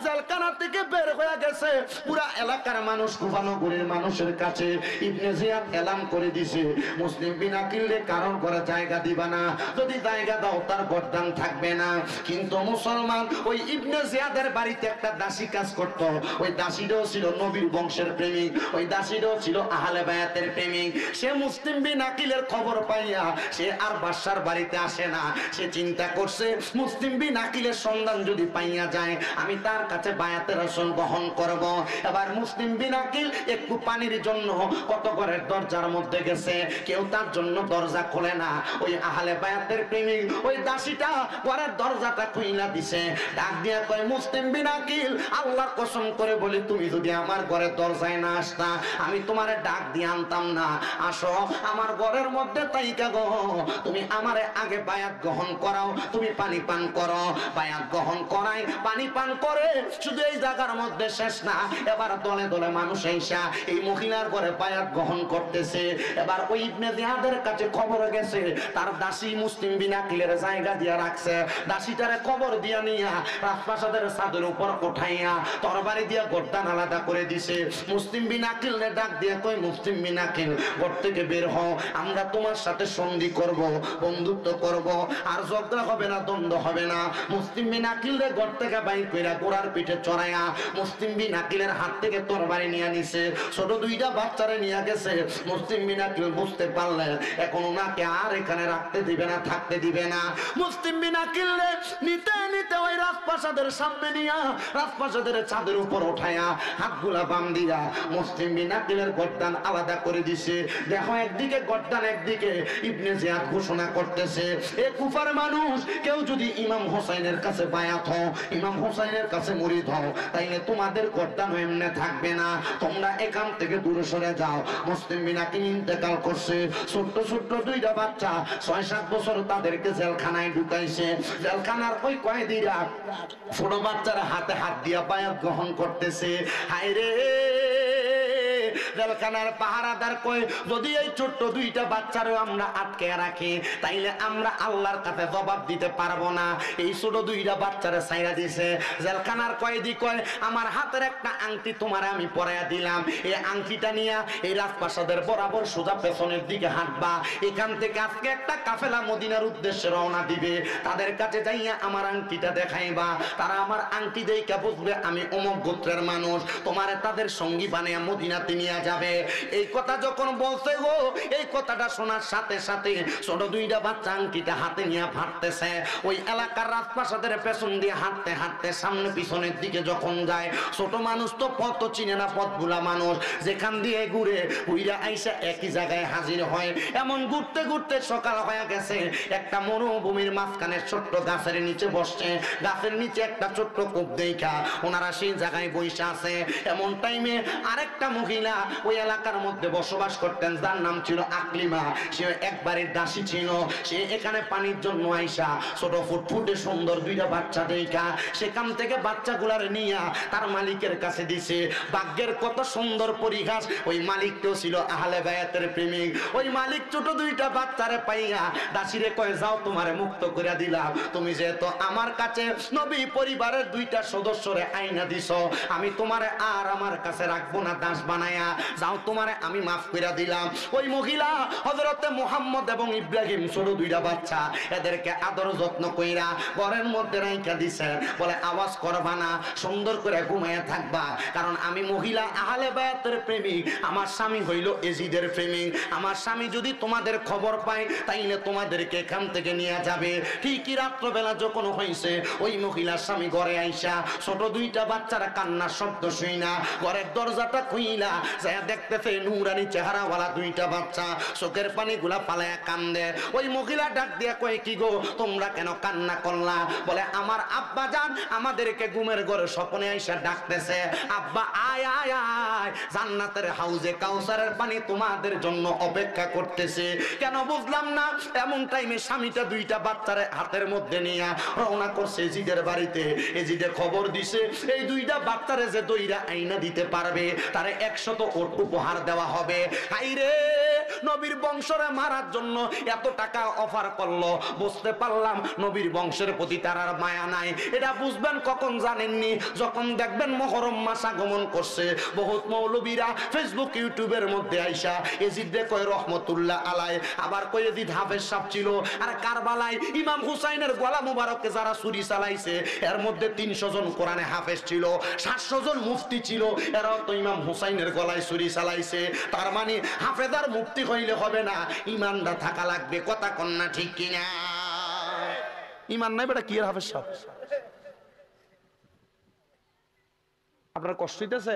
জেলখানা থেকে বের হয়ে গেছে। পুরা এলাকার মানুষ কুফা নগরীর মানুষের কাছে ইবনে জিয়াদ এলান করে দিছে মুসলিম বিন আকিলকে কারণ করে জায়গা দিবা না, যদি জায়গা দাও তার গর্দান থাকবে না। কিন্তু মুসলমান ওই ইবনে জিয়াদের বাড়িতে একটা দাসী কাজ করত, ওই দাসীটাও ছিল নবীর বংশের প্রেমিক, ওই দাসীটাও ছিল আহলে বায়াতের প্রেমিক। সে মুসলিম বিন আকিলের খবর পাইয়া সে আর বাদশার বাড়িতে আসে না। সে চিন্তা করছে মুসলিম বিন আকিলের সন্ধান যদি পাইয়া যায় আমি তার কাছে বায়াতের রাসূল গ্রহণ করব এবার মুসলিম বিন আকিল একটু পানির জন্য কত ঘরের দরজার মধ্যে গেছে, কেউ তার জন্য দরজা খোলে না। ওই আহলে বায়াতের প্রেমিক ওই দাসীটা ঘরের দরজাটা খুইলা দিছে, ডাক দিয়া কয় মুসলিম বিন আকিল আল্লাহর কসম করে বলি তুমি যদি আমার ঘরের দরজায় না আসতা আমি তোমারে ডাক দিয়ে আনতাম না। আসো আমার ঘরের মধ্যে তাইকা গো, তুমি আমারে আগে বায়াত গ্রহণ করাও, তুমি পানি পান করো। বায়াত গ্রহণ করাই পানি পান করে শুধু এই জায়গার মধ্যে শেষ না, এবার দলে দলে মানুষ আইসা এই মহিলার ঘরে বায়াত গ্রহণ করতেছে। এবার ওই ইবনে জিয়াদের কাছে খবর গেছে তার দাসী মুসলিম বিন আকিলের জায়গা দিয়া রাখছে, দাসীটারে খবর দিয়া নিয়া রাজপ্রাসাদের ছাদের উপর উঠাইয়া তরবারি দিয়া গর্দান আলাদা করে দিছে। মুসলিম বিন আকিল রে ডাক দিয়া কই মুসলিম বিন আকিল ঘর থেকে বের হও, আমরা তোমার সাথে সন্ধি করব, বন্ধুত্ব করব, আর ঝগড়া হবে না, দ্বন্দ্ব হবে না। মুসলিম বিন আকিল রে ঘর থেকে বাইর কইরা গোড়ার পিঠে চড়াইয়া মুসলিম বিন আকিলের হাত থেকে তরবারি নিয়ে নিছে, ছোট দুইটা বাচ্চারে নিয়ে গেছে। মুসলিম বিন আকিল বুঝতে পারলেন এখন ওনাকে আর এখানে রাখতে দিবে না, থাকতে দিবে না। মুসলিম বিন আকিল রে নিতে নিতে ওই রাজপ্রাসাদের সামনে নিয়া রাজপ্রাসাদের ছাদের উপর উঠায়া হাতগুলা বাম দিয়া মুসলিম বিন আকিলের গর্দান আলাদা করে দিছে। দেখো একদিকে গর্দান একদিকে ইবনে জিয়াদ ঘোষণা করতেছে এ কুফার মানুষ কেউ যদি ইমাম হোসেনের কাছে বায়াত হও, ইমাম হোসেনের কাছে মুরিদ হও, তাইলে তোমাদের গর্দান এমনি থাকবে না, তোমরা এখান থেকে দূরে সরে যাও। মুসলিম বিন আকিল ইন্তেকাল করছে, ছোট্ট ছোট্ট দুইটা বাচ্চা 6-7 বছর তাদেরকে জেলখানায় ঢুকাইছে। জেলখানার ওই কয়েদিরা ছোট বাচ্চারা হাতে হাত দিয়া বায়াত গ্রহণ করতেছে। হায় রে জেলখানার পাহারাদার কয় যদি এই ছোট্ট দুইটা বাচ্চারও আমরা আটকে রাখি তাইলে আমরা আল্লাহর কাছে জবাব দিতে পারবো না। এই ছোট দুইটা বাচ্চারে ছাইরা দিছে। জেলখানার কয়েদি কয় আমার হাতের একটা আংটি তোমারে আমি পরাইয়া দিলাম, এই আংটিটা নিয়া এই রাজপ্রাসাদের বরাবর সোজা পেছনের দিকে হাঁটবা, এখান থেকে আজকে একটা কাফেলা মদিনার উদ্দেশ্যে রওনা দিবে, তাদের কাছে যাইয়া আমার আংটিটা দেখাইবা, তারা আমার আংটি দেইখা বুঝবে আমি অমুক গোত্রের মানুষ, তোমারে তাদের সঙ্গী বানিয়ে মদিনাতে নিয়ে যাবে। এই কথা যখন বলছে গো, এই কথাটা শোনার সাথে সাথে ছোট দুইটা বাচ্চা আংটিটা হাতে নিয়ে হাঁটতেছে। ওই এলাকার রাজপ্রাসাদের পেছন দিয়ে হাঁটতে হাঁটতে সামনে পিছনের দিকে যখন যায়, ছোট মানুষ তো পথ চিনে না, পথগুলা মানুষ যেখান দিয়ে ঘুরে উইরা আইসা একই জায়গায় হাজির হয়। এমন ঘুরতে ঘুরতে সকাল হয়ে গেছে, একটা মরুভূমির মাঝখানে ছোট্ট গাছের নিচে বসছে, গাছের নিচে একটা ছোট্ট কূপ দেখা ওনারা সেই জায়গায় বসে আছে। এমন টাইমে আরেকটা মহিলা ওই এলাকার মধ্যে বসবাস করতেন, যার নাম ছিল আকলিমা, সে একবারের দাসী ছিল। সে এখানে পানির জন্য আইসা ছোট ফুটফুটে সুন্দর দুইটা বাচ্চা দেখা সেখান থেকে বাচ্চাগুলার নিয়া তার মালিকের কাছে দিছে। ভাগ্যের কত সুন্দর পরিহাস, ওই মালিকটাও ছিল আহলে বায়াতের প্রেমিক। ওই মালিক ছোট দুইটা বাচ্চারে পাইয়া দাসীরে কয় যাও তোমারে মুক্ত করে দিলাম, তুমি যেহেতু আমার কাছে নবী পরিবারের দুইটা সদস্যরে আইনা দিছো, আমি তোমারে আর আমার কাছে রাখবো না দাস বানায়া, যাও তোমারে আমি মাফ করে দিলাম। ওই মহিলা হযরতে মুহাম্মদ এবং ইব্রাহিম ছোট দুইটা বাচ্চা এদেরকে আদর যত্ন কইরা ঘরের মধ্যে রাইখা দিছে, বলে আওয়াজ করবা না, সুন্দর করে ঘুমাইয়া থাকবা, কারণ আমি মহিলা আহলে বায়াতের প্রেমিক, আমার স্বামী হইল এজিদের প্রেমিক, আমার স্বামী যদি তোমাদের খবর পায় তাইলে তোমাদেরকে এখান থেকে নিয়ে যাবে। ঠিকই রাত্রবেলা যখন হইছে ওই মহিলার স্বামী ঘরে আইসা ছোট দুইটা বাচ্চারা কান্নার শব্দ শুই না ঘরের দরজাটা খুইলা যায় দেখতেছে নুরানি চেহারাওয়ালা দুইটা বাচ্চা চোখের পানি গুলা পালায়া কান্দে। ওই মহিলা ডাক দিয়া কয় কি গো তোমরা কেন কান্না করলা? বলে আমার আব্বা জান আমাদেরকে ঘুমের ঘরে স্বপ্নে আইসা ডাকতেছে, আব্বা আয় আয় আয়, জান্নাতের হাউজে কাউসারের পানি তোমাদের জন্য অপেক্ষা করতেছে। কেন বুঝলাম না। এমন টাইমে স্বামীটা দুইটা বাচ্চারে হাতের মধ্যে নিয়ে রওনা করছে এজিদের বাড়িতে। এজিদে খবর দিছে এই দুইটা বাচ্চারে যে দইরা আইনা দিতে পারবে তারে 100 ওট উপহার দেওয়া হবে। হাইরে নবীর বংশরে মারার জন্য এত টাকা অফার করলো, বুঝতে পারলাম নবীর বংশের প্রতি তার আর মায়া নাই। এটা বুঝবেন কখন জানেননি? যখন দেখবেন মুহররম মাস আগমন করছে, বহুত মৌলবীরা ফেসবুক ইউটিউবের মধ্যে আইসা এজিদে কয় রহমতুল্লাহ আলাই, আবার কয় এজিদ হাফেজ সাহেব ছিল, আর কারবালায় ইমাম হুসাইনের গলা মুবারককে যারা ছুরি চালাইছে এর মধ্যে 300 জন কোরআনে হাফেজ ছিল, 700 জন মুফতি ছিল, এরাও তো ইমাম হুসাইনের গলায় ছুরি চালাইছে। তার মানে হাফেজার মুফতি হইলে হবে না, ইমানদার থাকা লাগবে। কথা কন্যা ঠিক কিনা? ইমান নাই বেটা কি আর হাফেজ সাহেব? আপনার কষ্ট হইতেছে?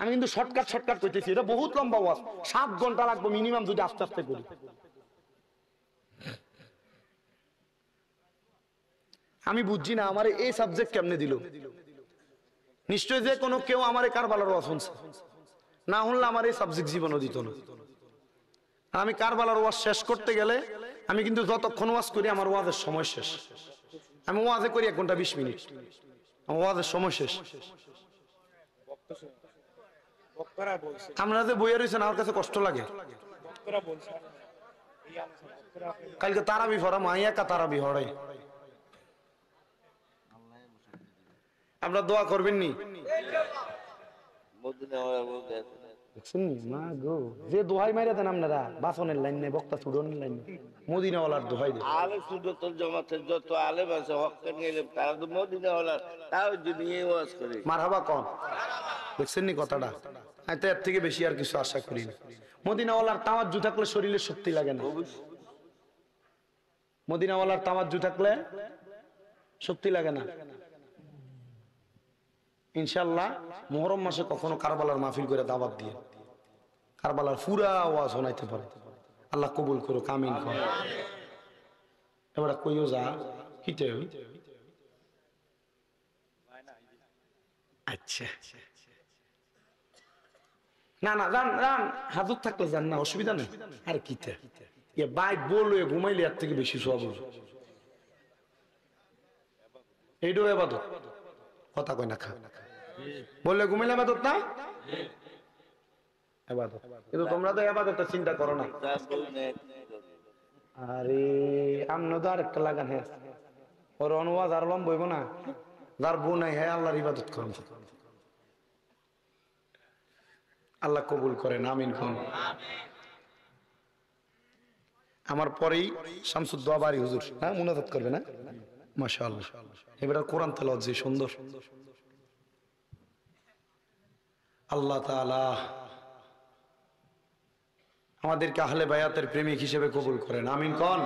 আমি কিন্তু শর্টকাট করতেছি, এটা বহুত লম্বা ওয়াজ, 7 ঘন্টা লাগবে মিনিমাম যদি আস্তে আস্তে করি। আমি বুঝছি না আমার এই সাবজেক্ট কেমনে দিল। নিশ্চয় যে কোনো কেউ আমার কারবালার ওয়াজ শুনছে, না হলে আমার এই সাবজেক্ট জীবনও দিত না। আমি কারবালার ওয়াজ শেষ করতে গেলে আমি কিন্তু যতক্ষণ ওয়াজ করি আমার ওয়াজের সময় শেষ। আমি ওয়াজে করি 1 ঘন্টা 20 মিনিট, আমার ওয়াজের সময় শেষ। আমরা যে বইয়ে রয়েছেন আমার কাছে কষ্ট লাগে। কালকে তারাবি পড়া মাইয়া কা তারাবি হড়াই, আমরা দোয়া করবেন নি? যে দোহাই মাইরা দেন আপনারা, বাসনের লাইন নেই, বক্তা চুড়নের লাইন নেই, মদিনাওয়ালার দোহাই দেন।
আলে সুদতল জমাতের যত আলেম আছে হককে নিয়ে তারা তো মদিনাওয়ালার, তাও যদি এই ওয়াজ করে
মারহাবা কোন, দেখছেন নি কথাটা? আমি তো এর থেকে বেশি আর কিছু আশা করি না। মদিনাওয়ালার তাওয়াজ্জু থাকলে শরীরে শক্তি লাগে না। মদিনাওয়ালার তাওয়াজ্জু থাকলে শক্তি লাগে না। ইনশাআল্লাহ মুহররম মাসে কখনো কারবালার মাহফিল করে দাওয়াত দিয়ে কারবালার পুরা ওয়াজ শোনাইতে পারে। আল্লাহ কবুল করুক, আমিন করুন। এবার কইও যা কিতে হই। আচ্ছা না না যান যান, হাজত থাকলে যান না, অসুবিধা নেই। আর কিতে ইয়ে বাইক বললো ঘুমাইলে এর থেকে বেশি সব এইটাও এবাদত। কথা কয় না, খা বললে ঘুমাইলে এবাদত না? এবাদত। কিন্তু তোমরা তো এবাদতটা চিন্তা করো না। আরে আমনে তো আরেকটা লাগান, হ্যাঁ ওর অনুবাদ আর লম্ব হইব না। যার বউ নাই হ্যাঁ আল্লাহর ইবাদত করুন, আল্লাহ কবুল করেন, আমিন করুন। আমার পরেই শামসুদ্দোয়া বাড়ি হুজুর, হ্যাঁ মুনাজাত করবে না? মাশাআল্লাহ। এবার কোরআন তেলাওয়াত যে সুন্দর। আল্লাহ তাআলা আমাদেরকে আহলে বায়াতের প্রেমিক হিসেবে কবুল করেন, আমিন কোন।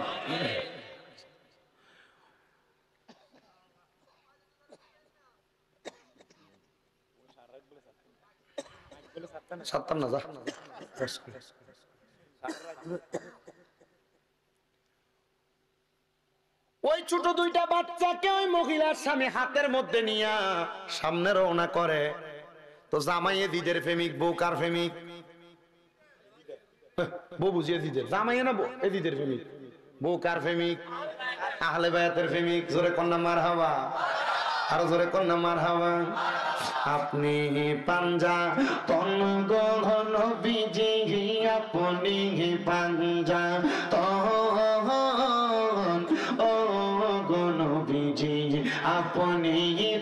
সাতটান না যা। ওই ছোট 2টা বাচ্চাকে ওই মহিলার স্বামী হাতের মধ্যে নিয়া সামনে রওনা করে। তো জামাই এদিদের প্রেমিক, বউ কার প্রেমিক? বউ বুঝি এদিদের, জামাই না এদিদের প্রেমিক। বউ কার প্রেমিক? আহলে বায়াতের প্রেমিক। জোরে কন্যা মারহাবা, আরো জোরে কন্যা মারহাবা। আপনি পাঞ্জা তন গহন বিজি, আপনি পাঞ্জা তন ও গন বিজি, আপনি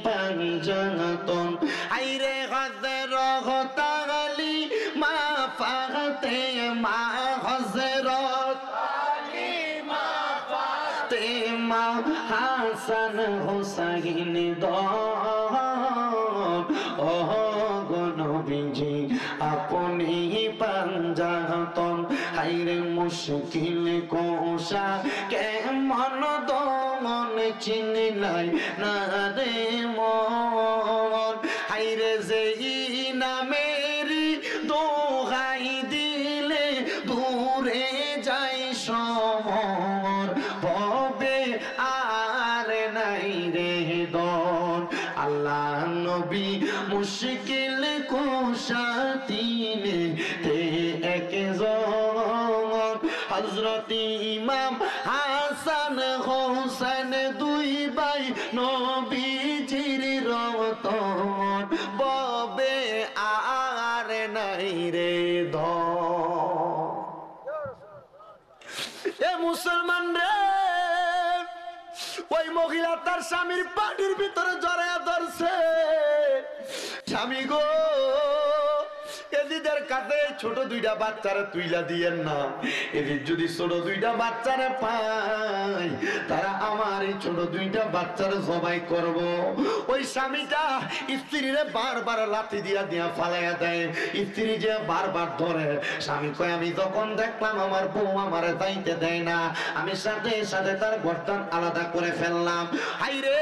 পাঞ্জা তন। আইরে হযরত আলী মা ফাতে মা, হযরত আলী মা ফাতে মা, হাসান হুসাইন ও গো নবীজি আপনি পাঞ্জাতন। হাইরে মুশকিল কোশা কেমন দমন চিনলাই না রে মন। হাইরে যেই নামেরি দোহাই দিলে দূরে যাই সমর, ভবে আর নাই রে দন। আল্লাহ নবী মুশকিল কোশা তিনে তে একজন। হযরত ইমাম হাসান হোসেন 2 ভাই নবীজির রতন, ববে আর নাই রে ধন। এ মুসলমান রে, ওই মহিলা তার স্বামীর পাটির ভিতরে জড়ায়া ধরছে। স্বামী গো, এদিদের কাছে ছোট 2টা বাচ্চারে তুইলা দিয়েন না। এদিক যদি ছোট 2টা বাচ্চারে পাই, তারা আমার এই ছোট 2টা বাচ্চারে জবাই করব। ওই স্বামীটা স্ত্রীরে বারবার লাথি দিয়া দিয়া ফালাইয়া দেয়। স্ত্রী যে বারবার ধরে। স্বামী কয় আমি যখন দেখলাম আমার বউ আমারে যাইতে দেয় না, আমি সাথে সাথে তার গর্দান আলাদা করে ফেললাম। হাইরে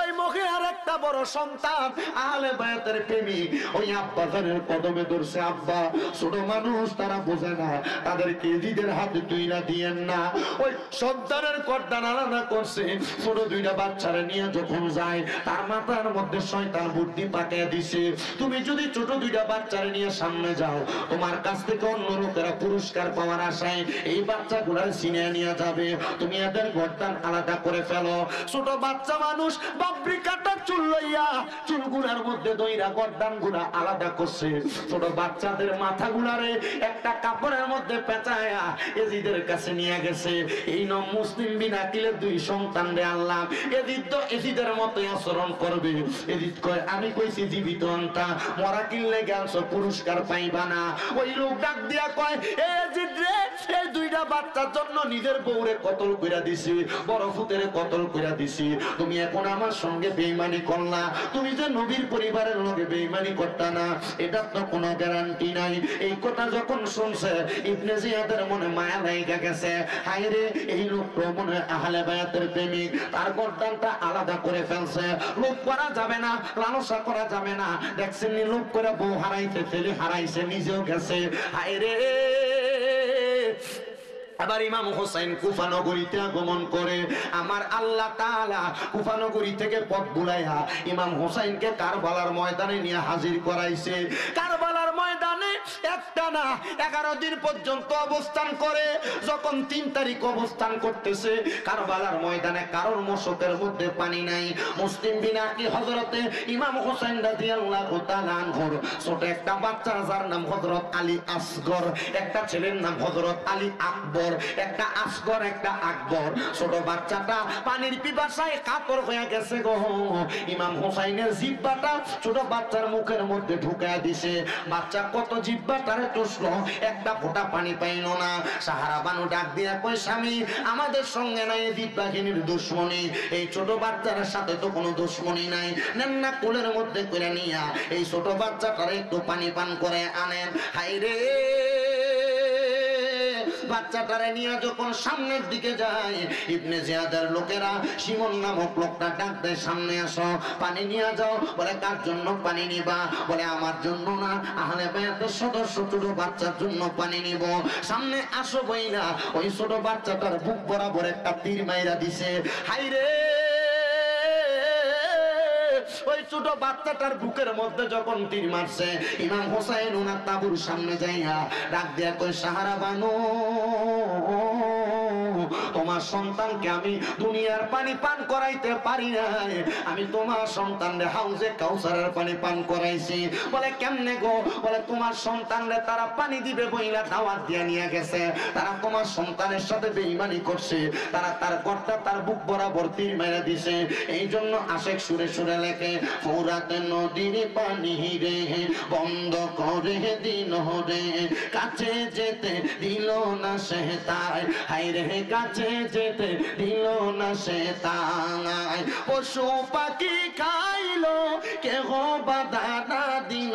ওই মহিলার একটা বড় সন্তান আহলে বায়াতের প্রেমিক ওই আব্বা জানের কদমে ধরছে। আব্বা, ছোট মানুষ তারা বোঝে না, তাদেরকে এজিদের হাতে তুইলা দিয়েন না। ওই সন্তানের গর্দান আলাদা করছে। ছোট দুইটা বাচ্চারা নিয়ে যখন যায়, তার মাথার মধ্যে শয়তান বুদ্ধি পাকিয়ে দিছে, তুমি যদি ছোট দুইটা বাচ্চারা নিয়ে সামনে যাও, তোমার কাছ থেকে অন্য লোকেরা পুরস্কার পাওয়ার আশায় এই বাচ্চাগুলার ছিনিয়ে নিয়ে যাবে, তুমি এদের গর্দান আলাদা করে ফেলো। ছোট বাচ্চা মানুষ বাবরি কাটা চুল লইয়া চুলগুলার মধ্যে দইরা গর্দান গুলা আলাদা করছে। ছোট বাচ্চাদের মাথা গুলারে একটা কাপড়ের মধ্যে পেঁচায়া এজিদের কাছে নিয়ে গেছে। এই নম মুসলিম বিন আকিলের দুই সন্তান রে আল্লাহ এজিদ তো এজিদের মতো আচরণ করবে। এজিদ কয়, আমি কইছি জীবিত আনতা, মরা কিনলে গেলছো পুরস্কার পাইবা না। ওই লোক ডাক দিয়া কয়, এজিদ রে, এই দুইটা বাচ্চার জন্য নিজের বউরে কতল কইরা দিছি, বড় ফুতেরে কতল কইরা দিছি, তুমি এখন আমার সঙ্গে বেঈমানি করলা। তুমি যে নবীর পরিবারের লোকে বেঈমানি করতা না, এটা তো কোনো গ্যারান্টি নাই। এই কথা যখন শুনছে ইবনে জিয়াদের মনে মায়া লাগা গেছে। হায় রে, এই লোক মনে আহলে বায়াতের প্রেমিক, তার গর্দানটা আলাদা করে ফেলছে। লোভ করা যাবে না, লালসা করা যাবে না। দেখছেন লোভ করে বউ হারাইতে, ছেলে হারাইছে, নিজেও গেছে। হায় রে, আবার ইমাম হোসেন কুফা নগরীতে আগমন করে। আমার আল্লাহ তাআলা কুফা নগরী থেকে পথ বুলাইয়া ইমাম হোসেনকে কারবালার ময়দানে নিয়ে হাজির করাইছে। কারবালার ময়দানে একটা না 11 দিন পর্যন্ত অবস্থান করে। যখন 3 তারিখ অবস্থান করতেছে, কারবালার ময়দানে কারোর মশকের মধ্যে পানি নাই। মুসলিম বিন আকি হযরতে ইমাম হোসেন রাদিয়াল্লাহু তাআলা আনহুর ছোট একটা বাচ্চা, যার নাম হযরত আলী আসগর, একটা ছেলের নাম হযরত আলী আকবর, একটা আসগর একটা আকবর। ছোট বাচ্চাটা পানির পিপাসায় কাতর হয়ে গেছে গো। ইমাম হোসেনের জিহ্বাটা ছোট বাচ্চার মুখের মধ্যে ঢুকায় দিছে। বাচ্চা কত জিহ্বাটারে চুষলো, একটা ফোঁটা পানি পাইল না। সাহারা বানু ডাক দিয়া কয়, স্বামী, আমাদের সঙ্গে নাই জিহ্বাহীনের দুশ্মনী, এই ছোট বাচ্চার সাথে তো কোনো দুশ্মনী নাই, নেন না কোলের মধ্যে করে নিয়া এই ছোট বাচ্চাটারে একটু পানি পান করে আনেন। হাইরে, বাচ্চাটারে নিয়ে যখন সামনের দিকে যায়, ইবনে জিয়াদের লোকেরা শিমন নামক লোকটা ডাক দেয়, সামনে আসো, পানি নিয়ে যাও। বলে, কার জন্য পানি নিবা? বলে, আমার জন্য না, আহলে বায়াতের সদস্য ছোট বাচ্চার জন্য পানি নিব। সামনে আসো বইলা ওই ছোট বাচ্চাটার বুক বরাবর একটা তীর মাইরা দিছে। হাইরে, ওই ছোট বাচ্চাটার বুকের মধ্যে যখন তীর মারছে, ইমাম হোসেন ওনার তাবুর সামনে যাইয়া ডাক দিয়া কয়, সাহারা বানু, তোমার সন্তানকে আমি দুনিয়ার পানি পান করাইতে পারি নাই, আমি তোমার সন্তানরে হাউজে কাউসারের পানি পান করাইছি। বলে, কেমনে গো? বলে, তোমার সন্তানরে তারা পানি দিবে বইলা দাওয়াত দিয়া নিয়ে গেছে, তারা তোমার সন্তানের সাথে বেঈমানি করছে, তারা তার কর্তা তার বুক বরাবর তীর মেরে দিছে। এই জন্য আশেক সুরে সুরে লেখে, ফোরাতে নদীর পানি রে বন্ধ করে দিল রে, কাছে যেতে দিল না সে তাই, হাই রে কাছে যেতে দিল না সে তাই, পশু পাখি খাইলো কেহ বাধা না দিল,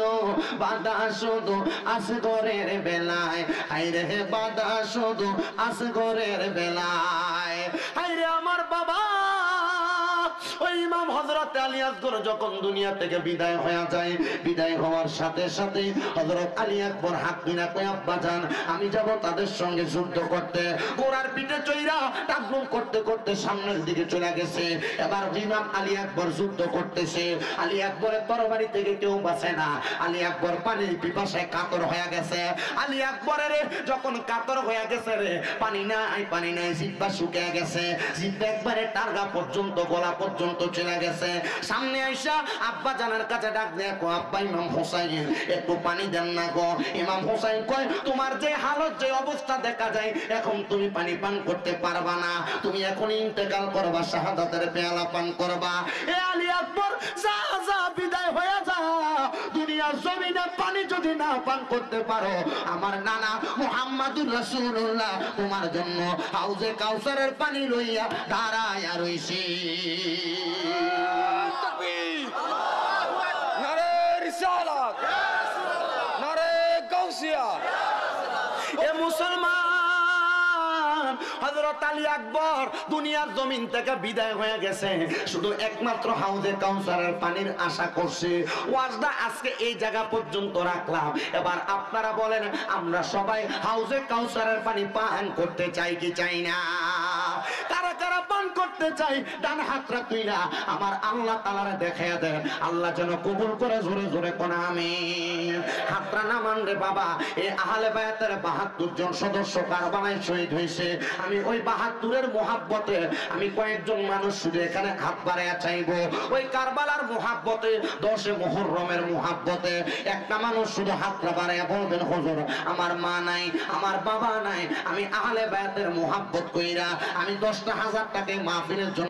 বাধা শুধু আসগরের বেলায়, হাই রে বাধা শুধু আসগরের বেলায়। হাই রে আমার বাবা, ওই ইমাম হযরত আলী আকবর যখন দুনিয়া থেকে বিদায় হয়ে যায়, বিদায় হওয়ার সাথে সাথে হযরত আলী আকবর হাত মিনা কয়, আব্বা জান, আমি যাব তাদের সঙ্গে যুদ্ধ করতে। ঘোড়ার পিঠে চইরা টাকলুম করতে করতে সামনের দিকে চলে গেছে। এবার ইমাম আলী আকবর যুদ্ধ করতেছে। আলী আকবরের তরবারি থেকে কেউ বাঁচে না। আলী আকবর পানির পিপাসায় কাতর হয়ে গেছে। আলী আকবরের যখন কাতর হয়ে গেছে রে, পানি নাই, জিহ্বা শুকিয়ে গেছে, জিহ্বা একবারে টারগা পর্যন্ত, গলা পর্যন্ত চলে গেছে। সামনে আইসা আব্বা জানের কাছে ডাক দেয়, আব্বা, ইমাম হোসেন একটু পানি দেন না গো। ইমাম হোসেন কয়, তোমার যে হালত, যে অবস্থা দেখা যায়, এখন তুমি পানি পান করতে পারবা না, তুমি এখন ইন্তেকাল করবা, শাহাদাতের পেয়ালা পান করবা। এ আলী আকবর, যা যা, বিদায় হয়ে যা, দুনিয়ার জমিনে পানি যদি না পান করতে পারো, আমার নানা মুহাম্মাদুর রাসূলুল্লাহ তোমার জন্য হাউজে কাউসারের পানি লইয়া দাঁড়ায়া রইছি।
নারে রিসালাত, নারে গাউসিয়া।
এ মুসলমান, হযরত আলী আকবর দুনিয়ার জমিন থেকে বিদায় হয়ে গেছে, শুধু একমাত্র হাউজে কাউসারের পানির আশা করছে। ওয়াজটা আজকে এই জায়গা পর্যন্ত রাখলাম। এবার আপনারা বলেন, আমরা সবাই হাউজে কাউসারের পানি পান করতে চাই কি চাই না? কারা কারা পান করতে চাই ডান হাতটা তুইলা আমার আল্লাহ তাআলারে দেখায়া দেন, আল্লাহ যেন কবুল করে। জোরে জোরে কোন আমিন। হাতটা নামান রে বাবা। এই আহলে বায়াতের ৭২ জন সদস্য কারবালায় শহীদ হয়েছে। আমি ওই ৭২-এর মোহাব্বতে আমি কয়েকজন মানুষ শুধু এখানে হাত বাড়াইয়া চাইবো। ওই কারবালার মোহাব্বতে, ১০ মুহররমের মোহাব্বতে একটা মানুষ শুধু হাতটা বাড়াইয়া বলবেন, হুজুর আমার মা নাই, আমার বাবা নাই, আমি আহলে বায়াতের মোহাব্বত কইরা আমি ১০,০০০ টাকা মাহফিলের জন্য